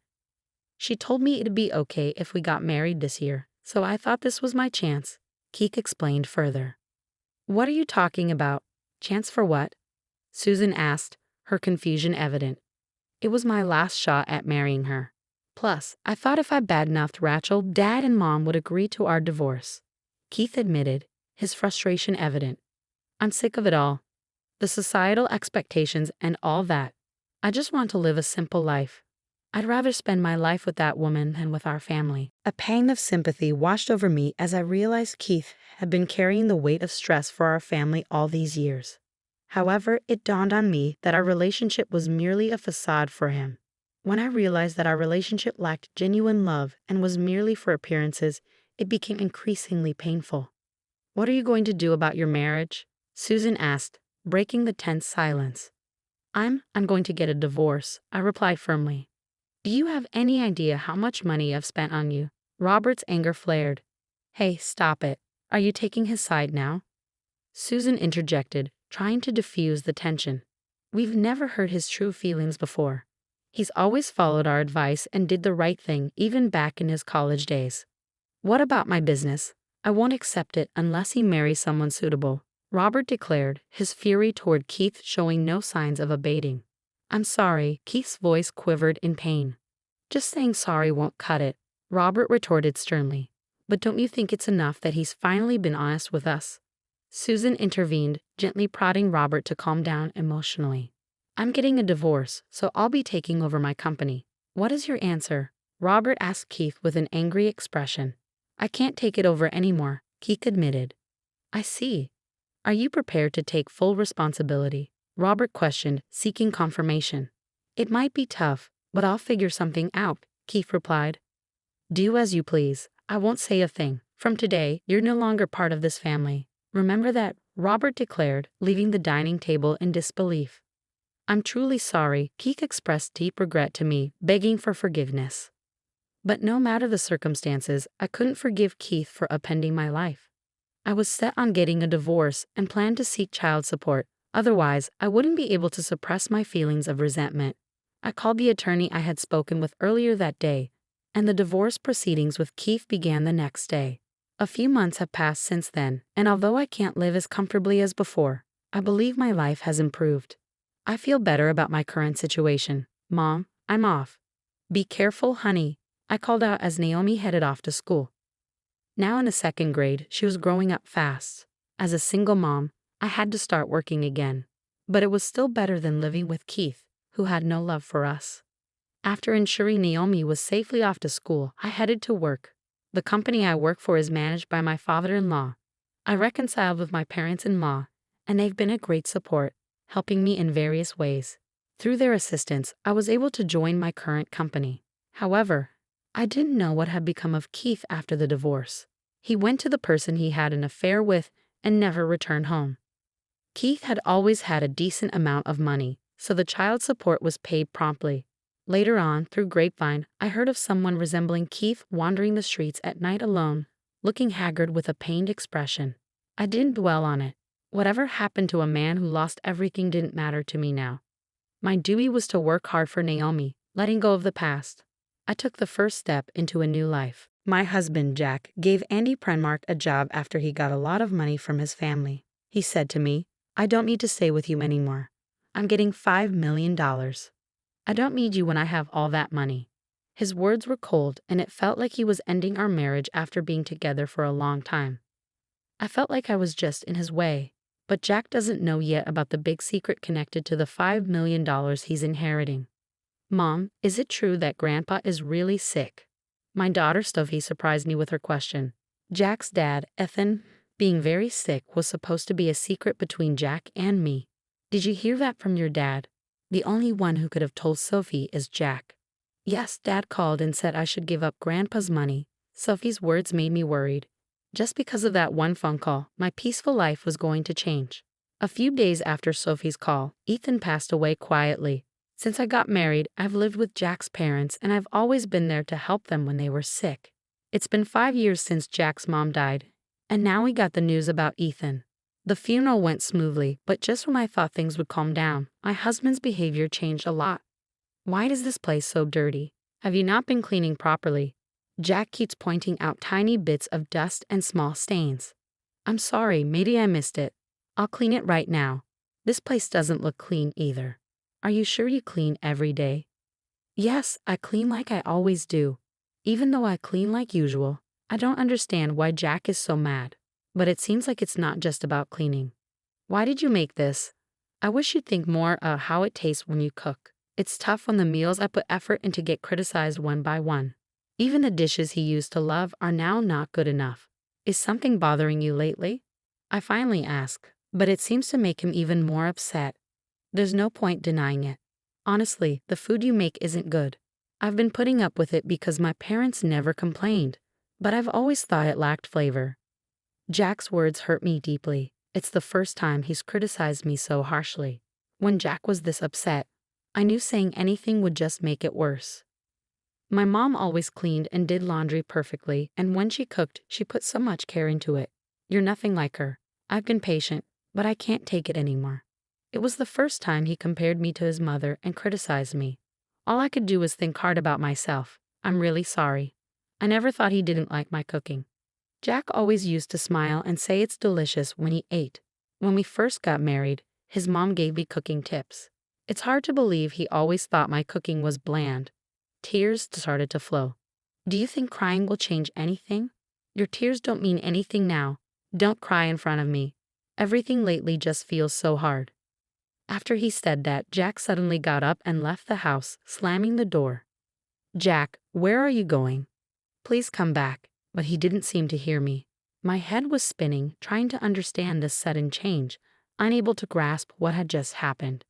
She told me it'd be okay if we got married this year, so I thought this was my chance, Keith explained further. What are you talking about? Chance for what? Susan asked, her confusion evident. It was my last shot at marrying her. Plus, I thought if I badmouthed Rachel, Dad and Mom would agree to our divorce. Keith admitted, his frustration evident. I'm sick of it all. The societal expectations and all that. I just want to live a simple life. I'd rather spend my life with that woman than with our family. A pang of sympathy washed over me as I realized Keith had been carrying the weight of stress for our family all these years. However, it dawned on me that our relationship was merely a facade for him. When I realized that our relationship lacked genuine love and was merely for appearances, it became increasingly painful. What are you going to do about your marriage? Susan asked, breaking the tense silence. I'm going to get a divorce, I replied firmly. Do you have any idea how much money I've spent on you? Robert's anger flared. Hey, stop it. Are you taking his side now? Susan interjected, trying to diffuse the tension. We've never heard his true feelings before. He's always followed our advice and did the right thing, even back in his college days. What about my business? I won't accept it unless he marries someone suitable, Robert declared, his fury toward Keith showing no signs of abating. I'm sorry, Keith's voice quivered in pain. Just saying sorry won't cut it. Robert retorted sternly. But don't you think it's enough that he's finally been honest with us? Susan intervened, gently prodding Robert to calm down emotionally. I'm getting a divorce, so I'll be taking over my company. What is your answer? Robert asked Keith with an angry expression. I can't take it over anymore, Keith admitted. I see. Are you prepared to take full responsibility? Robert questioned, seeking confirmation. It might be tough, but I'll figure something out, Keith replied. Do as you please. I won't say a thing. From today, you're no longer part of this family. Remember that, Robert declared, leaving the dining table in disbelief. I'm truly sorry, Keith expressed deep regret to me, begging for forgiveness. But no matter the circumstances, I couldn't forgive Keith for upending my life. I was set on getting a divorce and planned to seek child support. Otherwise, I wouldn't be able to suppress my feelings of resentment. I called the attorney I had spoken with earlier that day, and the divorce proceedings with Keith began the next day. A few months have passed since then, and although I can't live as comfortably as before, I believe my life has improved. I feel better about my current situation. Mom, I'm off. Be careful, honey, I called out as Naomi headed off to school. Now in the second grade, she was growing up fast. As a single mom, I had to start working again. But it was still better than living with Keith, who had no love for us. After ensuring Naomi was safely off to school, I headed to work. The company I work for is managed by my father-in-law. I reconciled with my parents-in-law, and they've been a great support, helping me in various ways. Through their assistance, I was able to join my current company. However, I didn't know what had become of Keith after the divorce. He went to the person he had an affair with and never returned home. Keith had always had a decent amount of money, so the child support was paid promptly. Later on, through grapevine, I heard of someone resembling Keith wandering the streets at night alone, looking haggard with a pained expression. I didn't dwell on it. Whatever happened to a man who lost everything didn't matter to me now. My duty was to work hard for Naomi, letting go of the past. I took the first step into a new life. My husband, Jack, gave Andy Prenmark a job after he got a lot of money from his family. He said to me, I don't need to stay with you anymore. I'm getting $5 million. I don't need you when I have all that money. His words were cold, and it felt like he was ending our marriage after being together for a long time. I felt like I was just in his way, but Jack doesn't know yet about the big secret connected to the $5 million he's inheriting. Mom, is it true that Grandpa is really sick? My daughter Sophie surprised me with her question. Jack's dad, Ethan, being very sick was supposed to be a secret between Jack and me. Did you hear that from your dad? The only one who could have told Sophie is Jack. Yes, Dad called and said I should give up Grandpa's money. Sophie's words made me worried. Just because of that one phone call, my peaceful life was going to change. A few days after Sophie's call, Ethan passed away quietly. Since I got married, I've lived with Jack's parents and I've always been there to help them when they were sick. It's been 5 years since Jack's mom died, and now we got the news about Ethan. The funeral went smoothly, but just when I thought things would calm down, my husband's behavior changed a lot. Why is this place so dirty? Have you not been cleaning properly? Jack keeps pointing out tiny bits of dust and small stains. I'm sorry, maybe I missed it. I'll clean it right now. This place doesn't look clean either. Are you sure you clean every day? Yes, I clean like I always do. Even though I clean like usual, I don't understand why Jack is so mad. But it seems like it's not just about cleaning. Why did you make this? I wish you'd think more of how it tastes when you cook. It's tough when the meals I put effort into get criticized one by one. Even the dishes he used to love are now not good enough. Is something bothering you lately? I finally ask, but it seems to make him even more upset. There's no point denying it. Honestly, the food you make isn't good. I've been putting up with it because my parents never complained, but I've always thought it lacked flavor. Jack's words hurt me deeply. It's the first time he's criticized me so harshly. When Jack was this upset, I knew saying anything would just make it worse. My mom always cleaned and did laundry perfectly, and when she cooked, she put so much care into it. You're nothing like her. I've been patient, but I can't take it anymore. It was the first time he compared me to his mother and criticized me. All I could do was think hard about myself. I'm really sorry. I never thought he didn't like my cooking. Jack always used to smile and say it's delicious when he ate. When we first got married, his mom gave me cooking tips. It's hard to believe he always thought my cooking was bland. Tears started to flow. Do you think crying will change anything? Your tears don't mean anything now. Don't cry in front of me. Everything lately just feels so hard. After he said that, Jack suddenly got up and left the house, slamming the door. Jack, where are you going? Please come back. But he didn't seem to hear me. My head was spinning, trying to understand this sudden change, unable to grasp what had just happened.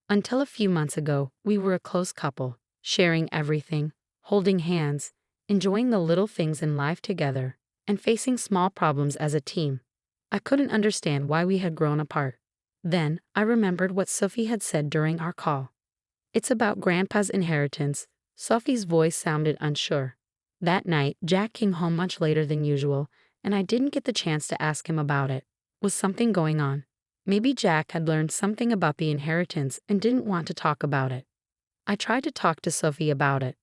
Until a few months ago, we were a close couple, sharing everything, holding hands, enjoying the little things in life together, and facing small problems as a team. I couldn't understand why we had grown apart. Then, I remembered what Sophie had said during our call. It's about Grandpa's inheritance. Sophie's voice sounded unsure. That night, Jack came home much later than usual, and I didn't get the chance to ask him about it. Was something going on? Maybe Jack had learned something about the inheritance and didn't want to talk about it. I tried to talk to Sophie about it.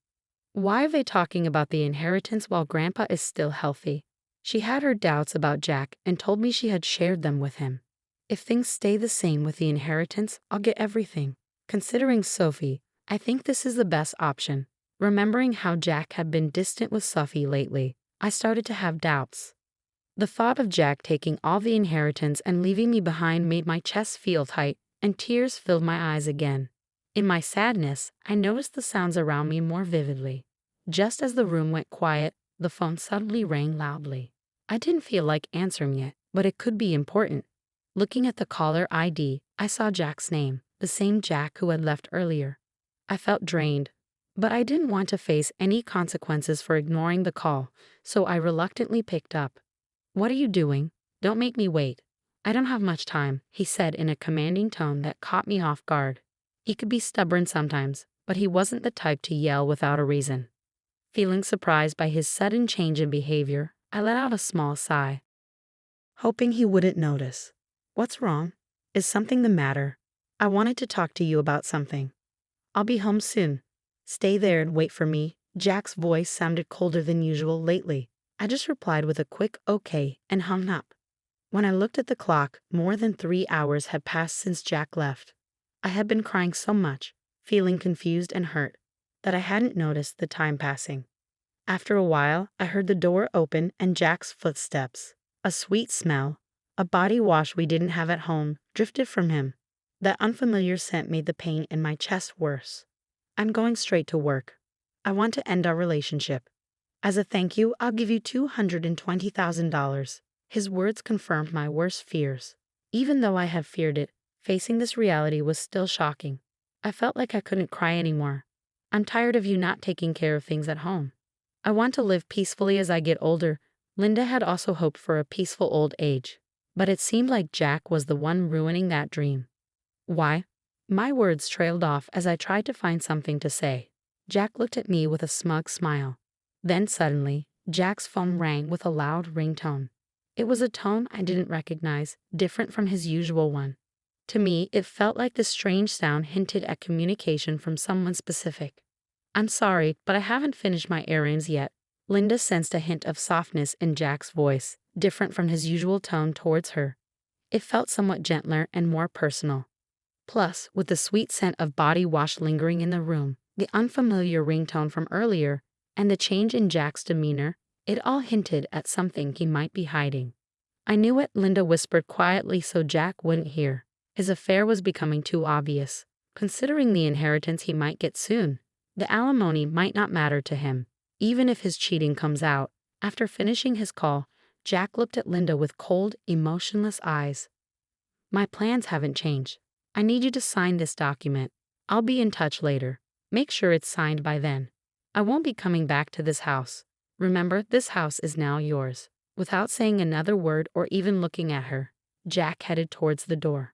Why are they talking about the inheritance while Grandpa is still healthy? She had her doubts about Jack and told me she had shared them with him. If things stay the same with the inheritance, I'll get everything. Considering Sophie, I think this is the best option. Remembering how Jack had been distant with Sophie lately, I started to have doubts. The thought of Jack taking all the inheritance and leaving me behind made my chest feel tight, and tears filled my eyes again. In my sadness, I noticed the sounds around me more vividly. Just as the room went quiet, the phone suddenly rang loudly. I didn't feel like answering it, but it could be important. Looking at the caller ID, I saw Jack's name, the same Jack who had left earlier. I felt drained, but I didn't want to face any consequences for ignoring the call, so I reluctantly picked up. What are you doing? Don't make me wait. I don't have much time, he said in a commanding tone that caught me off guard. He could be stubborn sometimes, but he wasn't the type to yell without a reason. Feeling surprised by his sudden change in behavior, I let out a small sigh, hoping he wouldn't notice. What's wrong? Is something the matter? I wanted to talk to you about something. I'll be home soon. Stay there and wait for me. Jack's voice sounded colder than usual lately. I just replied with a quick okay and hung up. When I looked at the clock, more than 3 hours had passed since Jack left. I had been crying so much, feeling confused and hurt, that I hadn't noticed the time passing. After a while, I heard the door open and Jack's footsteps. A sweet smell, a body wash we didn't have at home, drifted from him. That unfamiliar scent made the pain in my chest worse. I'm going straight to work. I want to end our relationship. As a thank you, I'll give you $220,000. His words confirmed my worst fears. Even though I had feared it, facing this reality was still shocking. I felt like I couldn't cry anymore. I'm tired of you not taking care of things at home. I want to live peacefully as I get older. Linda had also hoped for a peaceful old age, but it seemed like Jack was the one ruining that dream. Why? My words trailed off as I tried to find something to say. Jack looked at me with a smug smile. Then suddenly, Jack's phone rang with a loud ringtone. It was a tone I didn't recognize, different from his usual one. To me, it felt like the strange sound hinted at communication from someone specific. I'm sorry, but I haven't finished my errands yet. Linda sensed a hint of softness in Jack's voice, different from his usual tone towards her. It felt somewhat gentler and more personal. Plus, with the sweet scent of body wash lingering in the room, the unfamiliar ringtone from earlier, and the change in Jack's demeanor, it all hinted at something he might be hiding. I knew it, Linda whispered quietly so Jack wouldn't hear. His affair was becoming too obvious. Considering the inheritance he might get soon, the alimony might not matter to him, even if his cheating comes out. After finishing his call, Jack looked at Linda with cold, emotionless eyes. My plans haven't changed. I need you to sign this document. I'll be in touch later. Make sure it's signed by then. I won't be coming back to this house. Remember, this house is now yours. Without saying another word or even looking at her, Jack headed towards the door.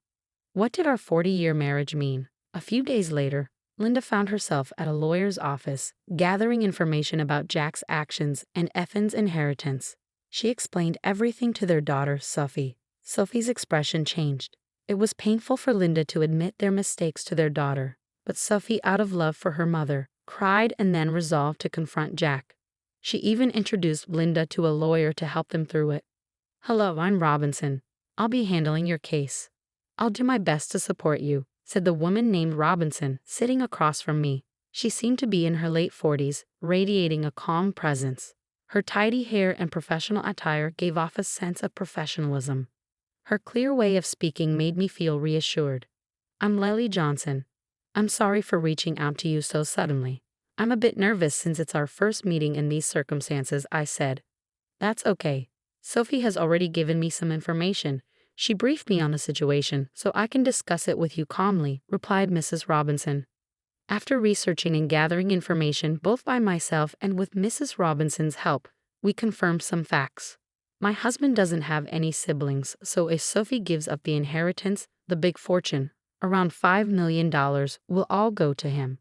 What did our 40-year marriage mean? A few days later, Linda found herself at a lawyer's office, gathering information about Jack's actions and Ethan's inheritance. She explained everything to their daughter, Sophie. Sophie's expression changed. It was painful for Linda to admit their mistakes to their daughter, but Sophie, out of love for her mother, cried and then resolved to confront Jack. She even introduced Linda to a lawyer to help them through it. Hello, I'm Robinson. I'll be handling your case. I'll do my best to support you, said the woman named Robinson, sitting across from me. She seemed to be in her late 40s, radiating a calm presence. Her tidy hair and professional attire gave off a sense of professionalism. Her clear way of speaking made me feel reassured. "I'm Lily Johnson. I'm sorry for reaching out to you so suddenly. I'm a bit nervous since it's our first meeting in these circumstances," I said. "That's okay. Sophie has already given me some information. She briefed me on the situation, so I can discuss it with you calmly," replied Mrs. Robinson. After researching and gathering information both by myself and with Mrs. Robinson's help, we confirmed some facts. My husband doesn't have any siblings, so if Sophie gives up the inheritance, the big fortune, around $5 million, will all go to him.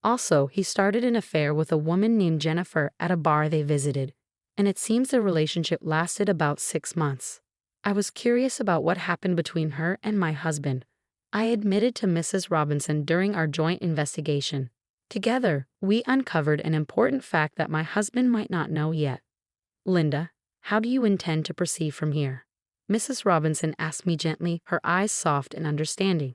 Also, he started an affair with a woman named Jennifer at a bar they visited, and it seems the relationship lasted about 6 months. I was curious about what happened between her and my husband. I admitted to Mrs. Robinson during our joint investigation. Together, we uncovered an important fact that my husband might not know yet. "Linda, how do you intend to proceed from here?" Mrs. Robinson asked me gently, her eyes soft and understanding.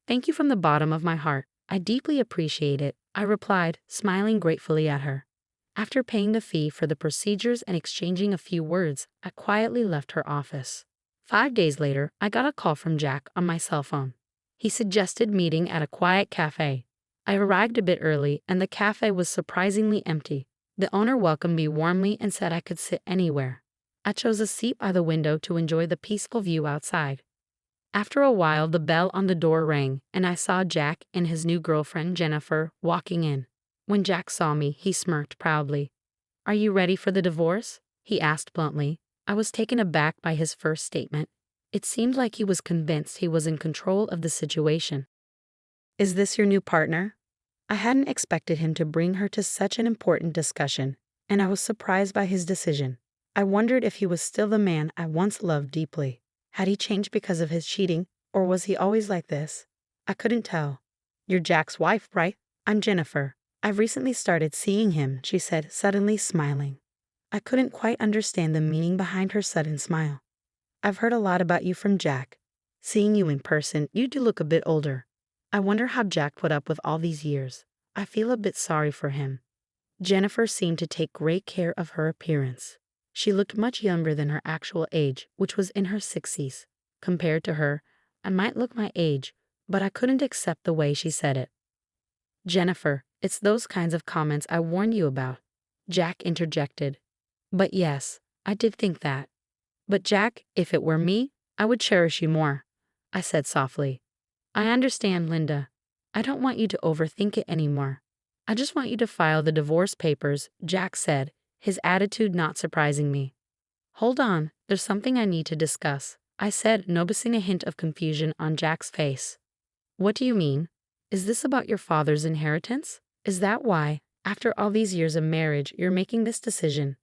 "Thank you from the bottom of my heart. I deeply appreciate it," I replied, smiling gratefully at her. After paying the fee for the procedures and exchanging a few words, I quietly left her office. 5 days later, I got a call from Jack on my cell phone. He suggested meeting at a quiet cafe. I arrived a bit early, and the cafe was surprisingly empty. The owner welcomed me warmly and said I could sit anywhere. I chose a seat by the window to enjoy the peaceful view outside. After a while, the bell on the door rang, and I saw Jack and his new girlfriend, Jennifer, walking in. When Jack saw me, he smirked proudly. "Are you ready for the divorce?" he asked bluntly. I was taken aback by his first statement. It seemed like he was convinced he was in control of the situation. "Is this your new partner?" I hadn't expected him to bring her to such an important discussion, and I was surprised by his decision. I wondered if he was still the man I once loved deeply. Had he changed because of his cheating, or was he always like this? I couldn't tell. "You're Jack's wife, right?" "I'm Jennifer. I've recently started seeing him," she said, suddenly smiling. I couldn't quite understand the meaning behind her sudden smile. "I've heard a lot about you from Jack. Seeing you in person, you do look a bit older. I wonder how Jack put up with all these years. I feel a bit sorry for him." Jennifer seemed to take great care of her appearance. She looked much younger than her actual age, which was in her 60s. Compared to her, I might look my age, but I couldn't accept the way she said it. "Jennifer, it's those kinds of comments I warned you about," Jack interjected. "But yes, I did think that. But Jack, if it were me, I would cherish you more," I said softly. "I understand, Linda. I don't want you to overthink it anymore. I just want you to file the divorce papers," Jack said, his attitude not surprising me. "Hold on, there's something I need to discuss," I said, noticing a hint of confusion on Jack's face. "What do you mean? Is this about your father's inheritance? Is that why, after all these years of marriage, you're making this decision?"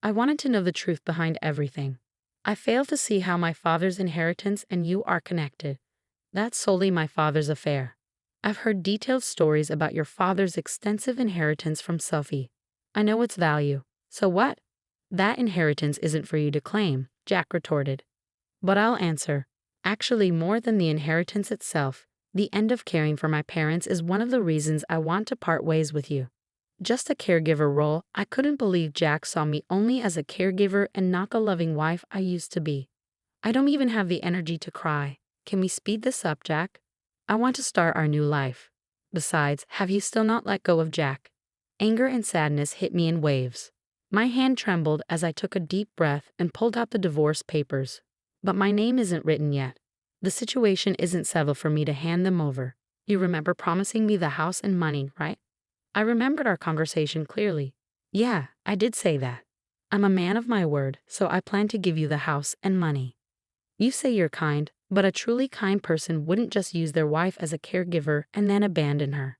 I wanted to know the truth behind everything. I fail to see how my father's inheritance and you are connected. That's solely my father's affair. I've heard detailed stories about your father's extensive inheritance from Sophie. I know its value. So what? "That inheritance isn't for you to claim," Jack retorted. "But I'll answer. Actually, more than the inheritance itself, the end of caring for my parents is one of the reasons I want to part ways with you." Just a caregiver role, I couldn't believe Jack saw me only as a caregiver and not the loving wife I used to be. "I don't even have the energy to cry. Can we speed this up, Jack? I want to start our new life. Besides, have you still not let go of Jack?" Anger and sadness hit me in waves. My hand trembled as I took a deep breath and pulled out the divorce papers. "But my name isn't written yet. The situation isn't settled for me to hand them over. You remember promising me the house and money, right?" I remembered our conversation clearly. "Yeah, I did say that. I'm a man of my word, so I plan to give you the house and money." "You say you're kind, but a truly kind person wouldn't just use their wife as a caregiver and then abandon her.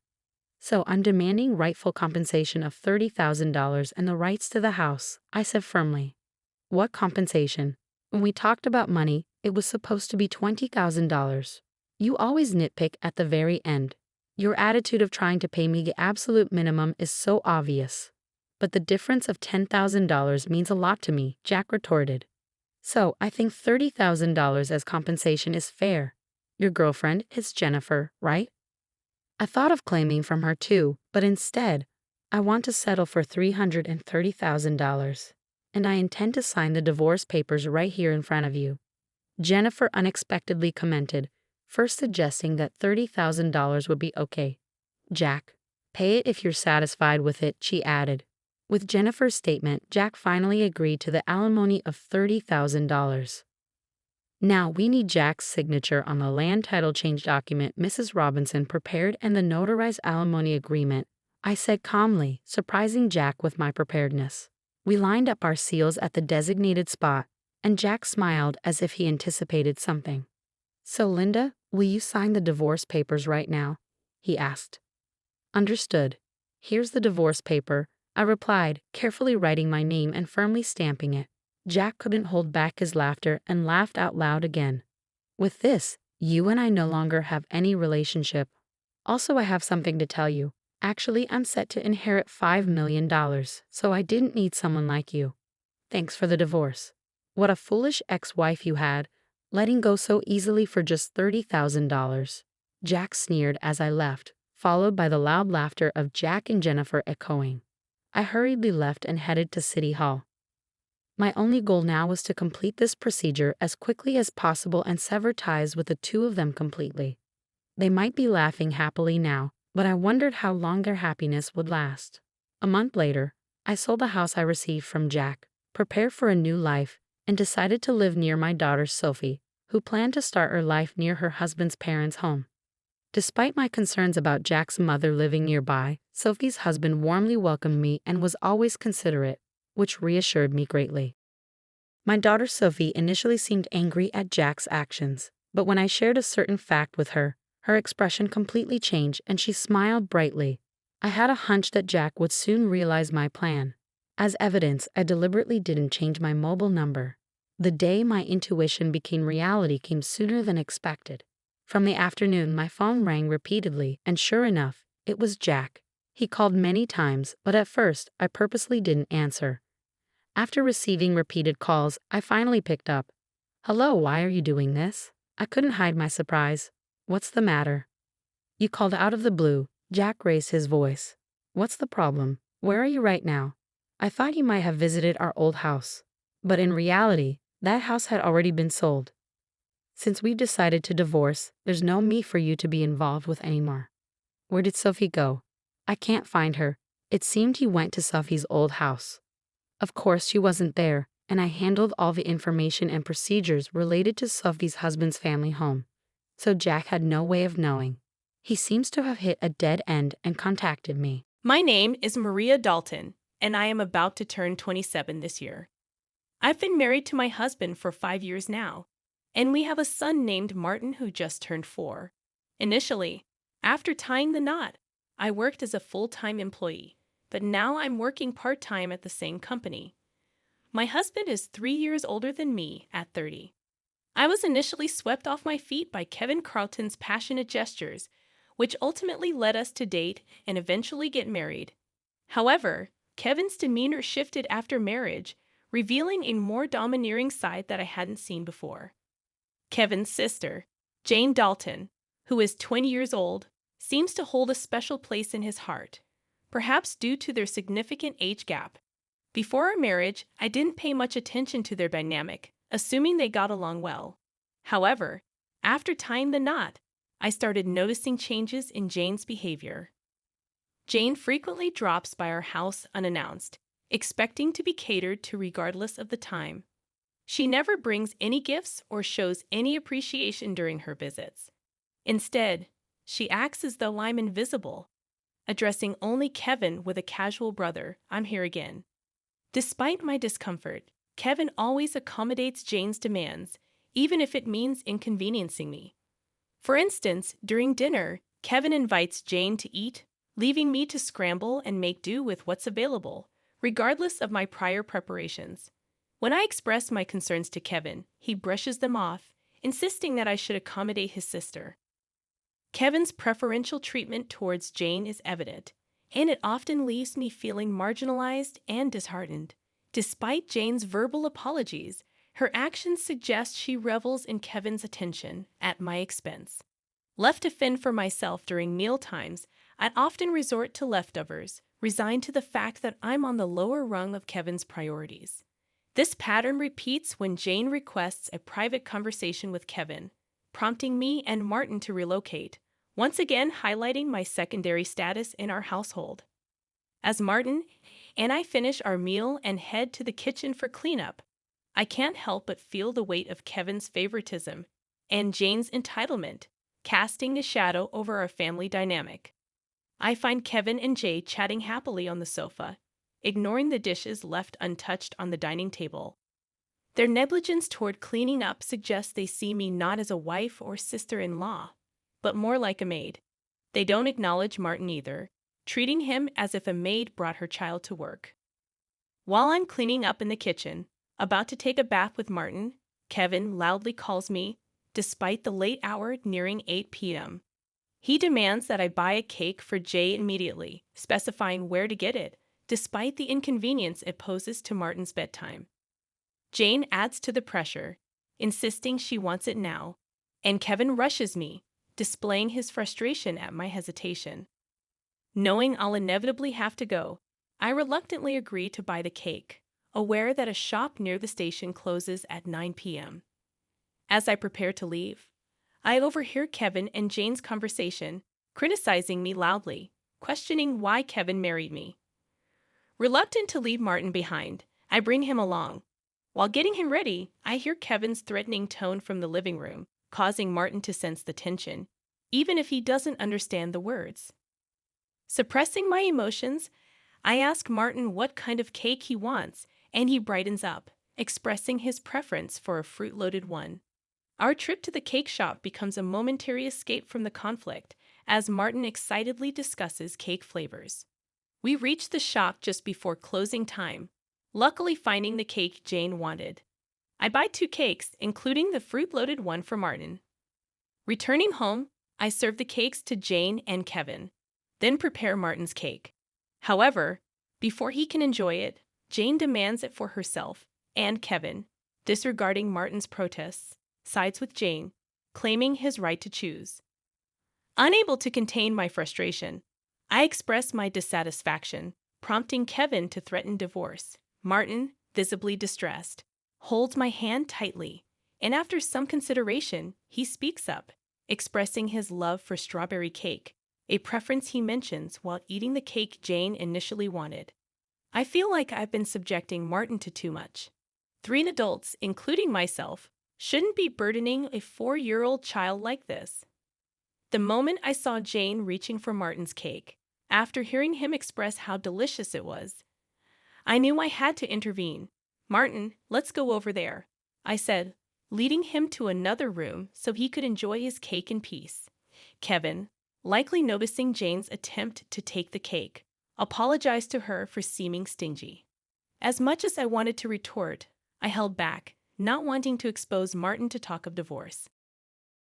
So I'm demanding rightful compensation of $30,000 and the rights to the house," I said firmly. "What compensation? When we talked about money, it was supposed to be $20,000. You always nitpick at the very end. Your attitude of trying to pay me the absolute minimum is so obvious." "But the difference of $10,000 means a lot to me," Jack retorted. "So I think $30,000 as compensation is fair. Your girlfriend is Jennifer, right?" I thought of claiming from her too, But instead, I want to settle for $330,000. And I intend to sign the divorce papers right here in front of you. Jennifer unexpectedly commented, first suggesting that $30,000 would be okay. Jack, pay it if you're satisfied with it, she added. With Jennifer's statement, Jack finally agreed to the alimony of $30,000. Now we need Jack's signature on the land title change document Mrs. Robinson prepared and the notarized alimony agreement, I said calmly, surprising Jack with my preparedness. We lined up our seals at the designated spot, and Jack smiled as if he anticipated something. So Linda, will you sign the divorce papers right now? He asked. Understood. Here's the divorce paper, I replied, carefully writing my name and firmly stamping it. Jack couldn't hold back his laughter and laughed out loud again. With this, you and I no longer have any relationship. Also, I have something to tell you. Actually, I'm set to inherit $5 million, so I didn't need someone like you. Thanks for the divorce. What a foolish ex-wife you had, letting go so easily for just $30,000. Jack sneered as I left, followed by the loud laughter of Jack and Jennifer echoing. I hurriedly left and headed to City Hall. My only goal now was to complete this procedure as quickly as possible and sever ties with the two of them completely. They might be laughing happily now, but I wondered how long their happiness would last. A month later, I sold the house I received from Jack, prepared for a new life, and decided to live near my daughter Sophie, who planned to start her life near her husband's parents' home. Despite my concerns about Jack's mother living nearby, Sophie's husband warmly welcomed me and was always considerate, which reassured me greatly. My daughter Sophie initially seemed angry at Jack's actions, but when I shared a certain fact with her, her expression completely changed and she smiled brightly. I had a hunch that Jack would soon realize my plan. As evidence, I deliberately didn't change my mobile number. The day my intuition became reality came sooner than expected. From the afternoon, my phone rang repeatedly, and sure enough, it was Jack. He called many times, but at first, I purposely didn't answer. After receiving repeated calls, I finally picked up. Hello, why are you doing this? I couldn't hide my surprise. What's the matter? You called out of the blue. Jack raised his voice. What's the problem? Where are you right now? I thought you might have visited our old house. But in reality, that house had already been sold. Since we've decided to divorce, there's no me for you to be involved with anymore. Where did Sophie go? I can't find her. It seemed he went to Sophie's old house. Of course, she wasn't there, and I handled all the information and procedures related to Sophie's husband's family home. So Jack had no way of knowing. He seems to have hit a dead end and contacted me. My name is Maria Dalton, and I am about to turn 27 this year. I've been married to my husband for 5 years now, and we have a son named Martin who just turned 4. Initially, after tying the knot, I worked as a full-time employee, but now I'm working part-time at the same company. My husband is 3 years older than me at 30. I was initially swept off my feet by Kevin Carlton's passionate gestures, which ultimately led us to date and eventually get married. However, Kevin's demeanor shifted after marriage, revealing a more domineering side that I hadn't seen before. Kevin's sister, Jane Dalton, who is 20 years old, seems to hold a special place in his heart, perhaps due to their significant age gap. Before our marriage, I didn't pay much attention to their dynamic, assuming they got along well. However, after tying the knot, I started noticing changes in Jane's behavior. Jane frequently drops by our house unannounced, expecting to be catered to regardless of the time. She never brings any gifts or shows any appreciation during her visits. Instead, she acts as though I'm invisible, addressing only Kevin with a casual brother, "I'm here again." Despite my discomfort, Kevin always accommodates Jane's demands, even if it means inconveniencing me. For instance, during dinner, Kevin invites Jane to eat, leaving me to scramble and make do with what's available, regardless of my prior preparations. When I express my concerns to Kevin, he brushes them off, insisting that I should accommodate his sister. Kevin's preferential treatment towards Jane is evident, and it often leaves me feeling marginalized and disheartened. Despite Jane's verbal apologies, her actions suggest she revels in Kevin's attention at my expense. Left to fend for myself during meal times, I'd often resort to leftovers, resigned to the fact that I'm on the lower rung of Kevin's priorities. This pattern repeats when Jane requests a private conversation with Kevin, prompting me and Martin to relocate, once again highlighting my secondary status in our household. As Martin and I finish our meal and head to the kitchen for cleanup, I can't help but feel the weight of Kevin's favoritism and Jane's entitlement, casting a shadow over our family dynamic. I find Kevin and Jay chatting happily on the sofa, ignoring the dishes left untouched on the dining table. Their negligence toward cleaning up suggests they see me not as a wife or sister-in-law, but more like a maid. They don't acknowledge Martin either, treating him as if a maid brought her child to work. While I'm cleaning up in the kitchen, about to take a bath with Martin, Kevin loudly calls me, despite the late hour nearing 8 p.m. He demands that I buy a cake for Jay immediately, specifying where to get it, despite the inconvenience it poses to Martin's bedtime. Jane adds to the pressure, insisting she wants it now, and Kevin rushes me, displaying his frustration at my hesitation. Knowing I'll inevitably have to go, I reluctantly agree to buy the cake, aware that a shop near the station closes at 9 p.m. As I prepare to leave, I overhear Kevin and Jane's conversation, criticizing me loudly, questioning why Kevin married me. Reluctant to leave Martin behind, I bring him along. While getting him ready, I hear Kevin's threatening tone from the living room, causing Martin to sense the tension, even if he doesn't understand the words. Suppressing my emotions, I ask Martin what kind of cake he wants, and he brightens up, expressing his preference for a fruit-loaded one. Our trip to the cake shop becomes a momentary escape from the conflict as Martin excitedly discusses cake flavors. We reach the shop just before closing time, luckily finding the cake Jane wanted. I buy 2 cakes, including the fruit-loaded one for Martin. Returning home, I serve the cakes to Jane and Kevin, then prepare Martin's cake. However, before he can enjoy it, Jane demands it for herself and Kevin, disregarding Martin's protests, sides with Jane, claiming his right to choose. Unable to contain my frustration, I express my dissatisfaction, prompting Kevin to threaten divorce. Martin, visibly distressed, holds my hand tightly, and after some consideration, he speaks up, expressing his love for strawberry cake, a preference he mentions while eating the cake Jane initially wanted. I feel like I've been subjecting Martin to too much. 3 adults, including myself, shouldn't be burdening a 4-year-old child like this. The moment I saw Jane reaching for Martin's cake, after hearing him express how delicious it was, I knew I had to intervene. "Martin, let's go over there," I said, leading him to another room so he could enjoy his cake in peace. Kevin, likely noticing Jane's attempt to take the cake, apologized to her for seeming stingy. As much as I wanted to retort, I held back, not wanting to expose Martin to talk of divorce.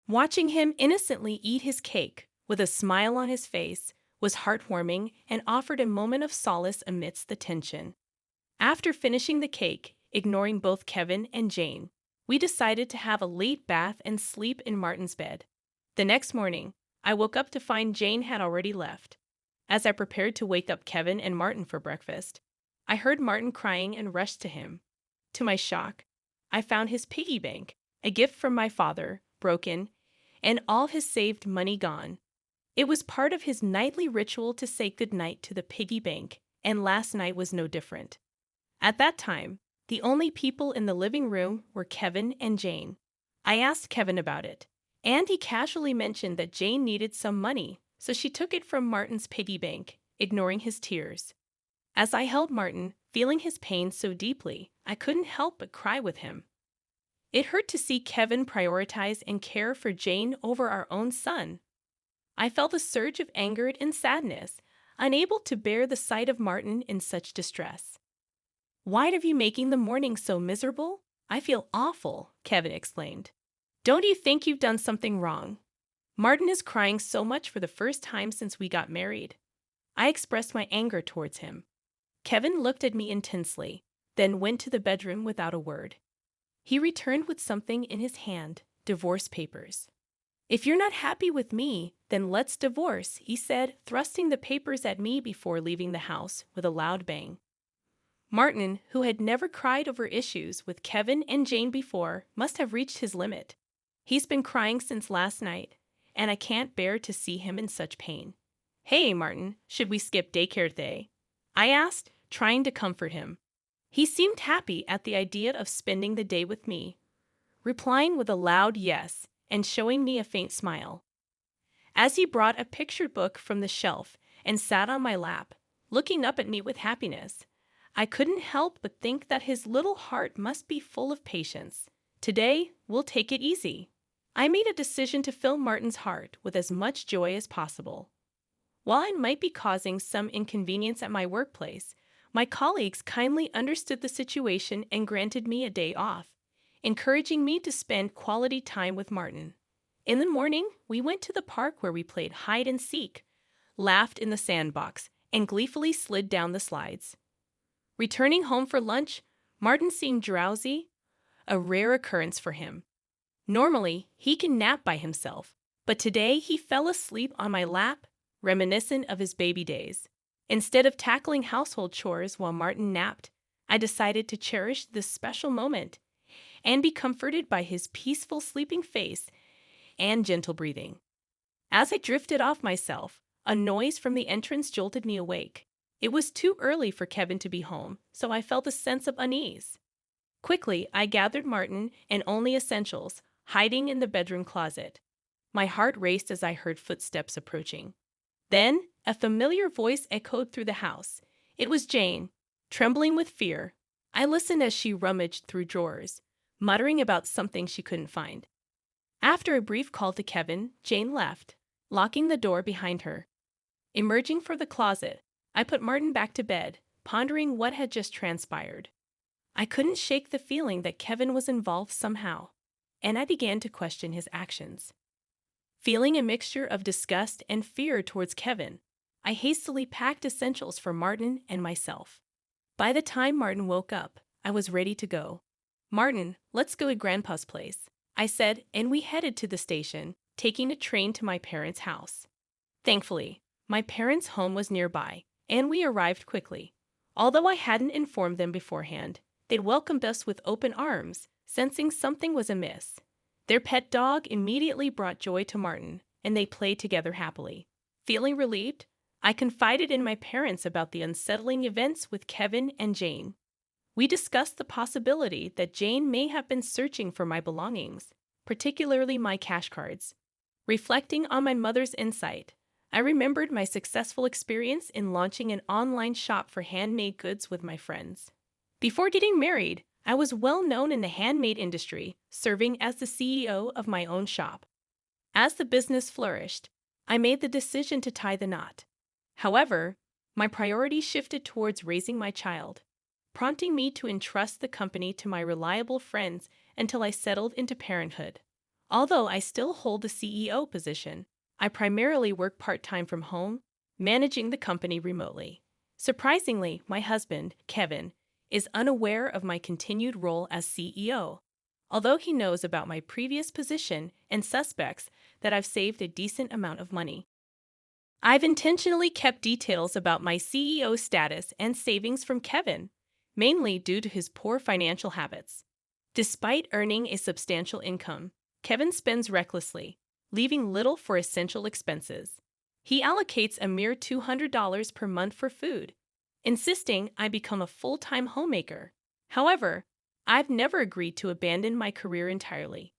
Watching him innocently eat his cake, with a smile on his face, was heartwarming and offered a moment of solace amidst the tension. After finishing the cake, ignoring both Kevin and Jane, we decided to have a late bath and sleep in Martin's bed. The next morning, I woke up to find Jane had already left. As I prepared to wake up Kevin and Martin for breakfast, I heard Martin crying and rushed to him. To my shock, I found his piggy bank, a gift from my father, broken, and all his saved money gone. It was part of his nightly ritual to say goodnight to the piggy bank, and last night was no different. At that time, the only people in the living room were Kevin and Jane. I asked Kevin about it, and he casually mentioned that Jane needed some money, so she took it from Martin's piggy bank, ignoring his tears. As I held Martin, feeling his pain so deeply, I couldn't help but cry with him. It hurt to see Kevin prioritize and care for Jane over our own son. I felt a surge of anger and sadness, unable to bear the sight of Martin in such distress. "Why are you making the morning so miserable? I feel awful," Kevin exclaimed. "Don't you think you've done something wrong? Martin is crying so much for the first time since we got married." I expressed my anger towards him. Kevin looked at me intensely, then went to the bedroom without a word. He returned with something in his hand, divorce papers. "If you're not happy with me, then let's divorce," he said, thrusting the papers at me before leaving the house with a loud bang. Martin, who had never cried over issues with Kevin and Jane before, must have reached his limit. He's been crying since last night, and I can't bear to see him in such pain. "Hey, Martin, should we skip daycare today?" I asked, trying to comfort him. He seemed happy at the idea of spending the day with me, replying with a loud yes and showing me a faint smile. As he brought a picture book from the shelf and sat on my lap, looking up at me with happiness, I couldn't help but think that his little heart must be full of patience. Today, we'll take it easy. I made a decision to fill Martin's heart with as much joy as possible. While I might be causing some inconvenience at my workplace, my colleagues kindly understood the situation and granted me a day off, encouraging me to spend quality time with Martin. In the morning, we went to the park where we played hide and seek, laughed in the sandbox, and gleefully slid down the slides. Returning home for lunch, Martin seemed drowsy, a rare occurrence for him. Normally, he can nap by himself, but today he fell asleep on my lap, reminiscent of his baby days. Instead of tackling household chores while Martin napped, I decided to cherish this special moment and be comforted by his peaceful sleeping face and gentle breathing. As I drifted off myself, a noise from the entrance jolted me awake. It was too early for Kevin to be home, so I felt a sense of unease. Quickly, I gathered Martin and only essentials, hiding in the bedroom closet. My heart raced as I heard footsteps approaching. Then, a familiar voice echoed through the house. It was Jane, trembling with fear. I listened as she rummaged through drawers, muttering about something she couldn't find. After a brief call to Kevin, Jane left, locking the door behind her. Emerging from the closet, I put Martin back to bed, pondering what had just transpired. I couldn't shake the feeling that Kevin was involved somehow, and I began to question his actions. Feeling a mixture of disgust and fear towards Kevin, I hastily packed essentials for Martin and myself. By the time Martin woke up, I was ready to go. "Martin, let's go to Grandpa's place," I said, and we headed to the station, taking a train to my parents' house. Thankfully, my parents' home was nearby, and we arrived quickly. Although I hadn't informed them beforehand, they'd welcomed us with open arms, sensing something was amiss. Their pet dog immediately brought joy to Martin, and they played together happily. Feeling relieved, I confided in my parents about the unsettling events with Kevin and Jane. We discussed the possibility that Jane may have been searching for my belongings, particularly my cash cards. Reflecting on my mother's insight, I remembered my successful experience in launching an online shop for handmade goods with my friends. Before getting married, I was well known in the handmade industry, serving as the CEO of my own shop. As the business flourished, I made the decision to tie the knot. However, my priorities shifted towards raising my child, prompting me to entrust the company to my reliable friends until I settled into parenthood. Although I still hold the CEO position, I primarily work part-time from home, managing the company remotely. Surprisingly, my husband, Kevin, is unaware of my continued role as CEO, although he knows about my previous position and suspects that I've saved a decent amount of money. I've intentionally kept details about my CEO status and savings from Kevin, mainly due to his poor financial habits. Despite earning a substantial income, Kevin spends recklessly, leaving little for essential expenses. He allocates a mere $200 per month for food, insisting I become a full-time homemaker. However, I've never agreed to abandon my career entirely.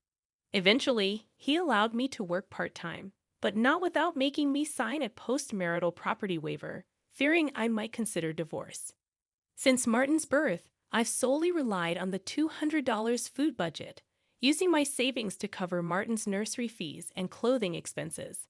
Eventually, he allowed me to work part-time, but not without making me sign a post-marital property waiver, fearing I might consider divorce. Since Martin's birth, I've solely relied on the $200 food budget, using my savings to cover Martin's nursery fees and clothing expenses.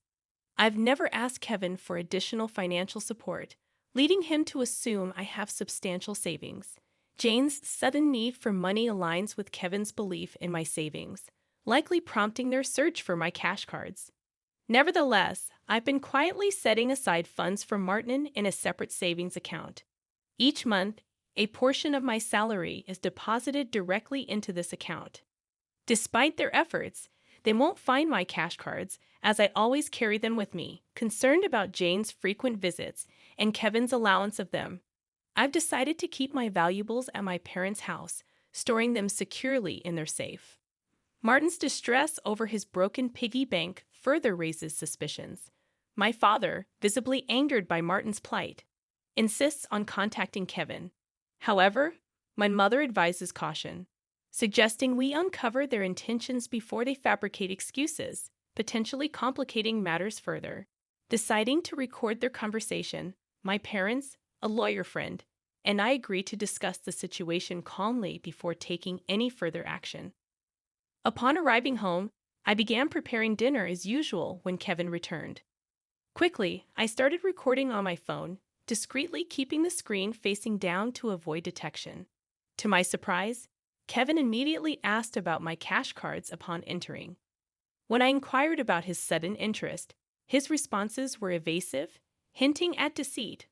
I've never asked Kevin for additional financial support, leading him to assume I have substantial savings. Jane's sudden need for money aligns with Kevin's belief in my savings, likely prompting their search for my cash cards. Nevertheless, I've been quietly setting aside funds for Martin in a separate savings account. Each month, a portion of my salary is deposited directly into this account. Despite their efforts, They won't find my cash cards, as I always carry them with me, concerned about Jane's frequent visits and Kevin's allowance of them. I've decided to keep my valuables at my parents' house, storing them securely in their safe. Martin's distress over his broken piggy bank further raises suspicions. My father, visibly angered by Martin's plight, insists on contacting Kevin. However, my mother advises caution, suggesting we uncover their intentions before they fabricate excuses, potentially complicating matters further. Deciding to record their conversation, my parents, a lawyer friend, and I agreed to discuss the situation calmly before taking any further action. Upon arriving home, I began preparing dinner as usual when Kevin returned. Quickly, I started recording on my phone, discreetly keeping the screen facing down to avoid detection. To my surprise, Kevin immediately asked about my cash cards upon entering. When I inquired about his sudden interest, his responses were evasive, hinting at deceit.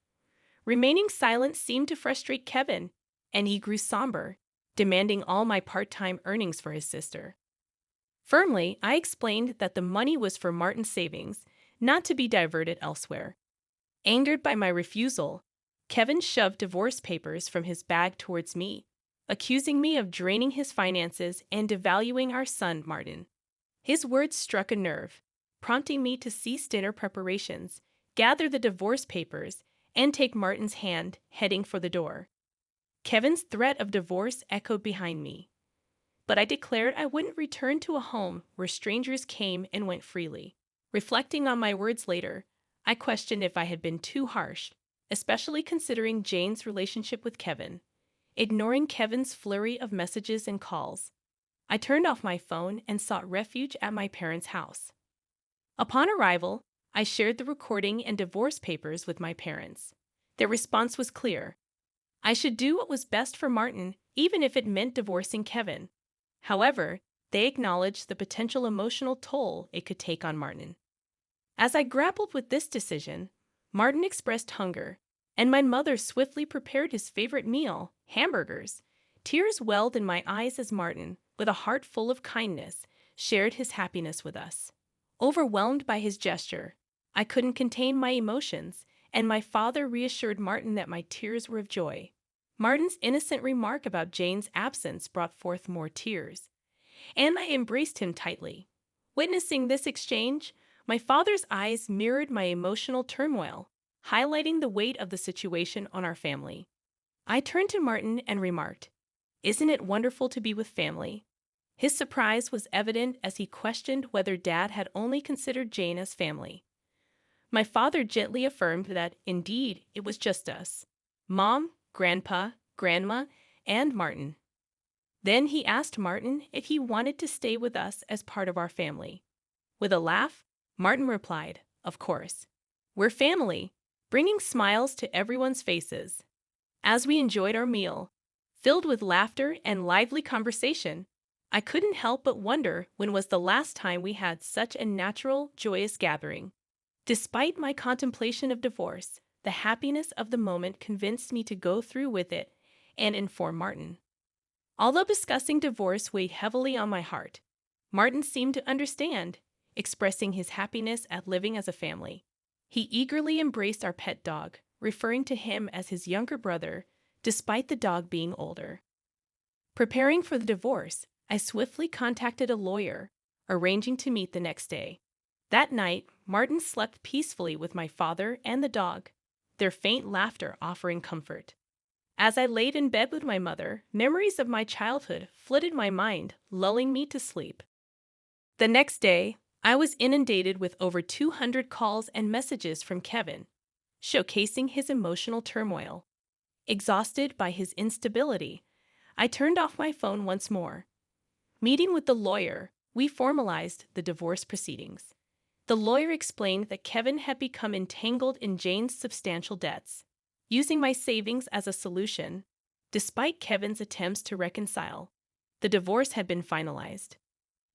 Remaining silent seemed to frustrate Kevin, and he grew somber, demanding all my part-time earnings for his sister. Firmly, I explained that the money was for Martin's savings, not to be diverted elsewhere. Angered by my refusal, Kevin shoved divorce papers from his bag towards me, accusing me of draining his finances and devaluing our son, Martin. His words struck a nerve, prompting me to cease dinner preparations, gather the divorce papers, and take Martin's hand, heading for the door. Kevin's threat of divorce echoed behind me, but I declared I wouldn't return to a home where strangers came and went freely. Reflecting on my words later, I questioned if I had been too harsh, especially considering Jane's relationship with Kevin. Ignoring Kevin's flurry of messages and calls, I turned off my phone and sought refuge at my parents' house. Upon arrival, I shared the recording and divorce papers with my parents. Their response was clear. I should do what was best for Martin, even if it meant divorcing Kevin. However, they acknowledged the potential emotional toll it could take on Martin. As I grappled with this decision, Martin expressed hunger, and my mother swiftly prepared his favorite meal, hamburgers. Tears welled in my eyes as Martin, with a heart full of kindness, shared his happiness with us. Overwhelmed by his gesture, I couldn't contain my emotions, and my father reassured Martin that my tears were of joy. Martin's innocent remark about Jane's absence brought forth more tears, and I embraced him tightly. Witnessing this exchange, my father's eyes mirrored my emotional turmoil, highlighting the weight of the situation on our family. I turned to Martin and remarked, "Isn't it wonderful to be with family?" His surprise was evident as he questioned whether Dad had only considered Jane as family. My father gently affirmed that, indeed, it was just us: Mom, Grandpa, Grandma, and Martin. Then he asked Martin if he wanted to stay with us as part of our family. With a laugh, Martin replied, "Of course. We're family," bringing smiles to everyone's faces. As we enjoyed our meal, filled with laughter and lively conversation, I couldn't help but wonder when was the last time we had such a natural, joyous gathering. Despite my contemplation of divorce, the happiness of the moment convinced me to go through with it and inform Martin. Although discussing divorce weighed heavily on my heart, Martin seemed to understand, expressing his happiness at living as a family. He eagerly embraced our pet dog, referring to him as his younger brother, despite the dog being older. Preparing for the divorce, I swiftly contacted a lawyer, arranging to meet the next day. That night, Martin slept peacefully with my father and the dog, their faint laughter offering comfort. As I laid in bed with my mother, memories of my childhood flooded my mind, lulling me to sleep. The next day, I was inundated with over 200 calls and messages from Kevin, showcasing his emotional turmoil. Exhausted by his instability, I turned off my phone once more. Meeting with the lawyer, we formalized the divorce proceedings. The lawyer explained that Kevin had become entangled in Jane's substantial debts. Using my savings as a solution, despite Kevin's attempts to reconcile, the divorce had been finalized.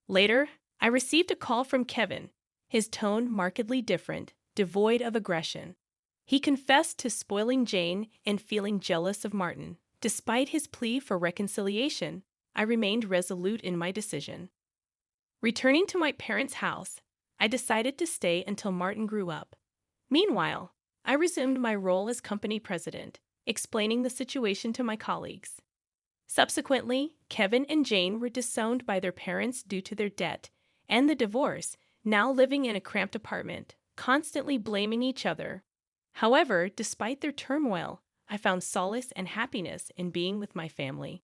Later, I received a call from Kevin, his tone markedly different, devoid of aggression. He confessed to spoiling Jane and feeling jealous of Martin. Despite his plea for reconciliation, I remained resolute in my decision. Returning to my parents' house, I decided to stay until Martin grew up. Meanwhile, I resumed my role as company president, explaining the situation to my colleagues. Subsequently, Kevin and Jane were disowned by their parents due to their debt and the divorce, now living in a cramped apartment, constantly blaming each other. However, despite their turmoil, I found solace and happiness in being with my family.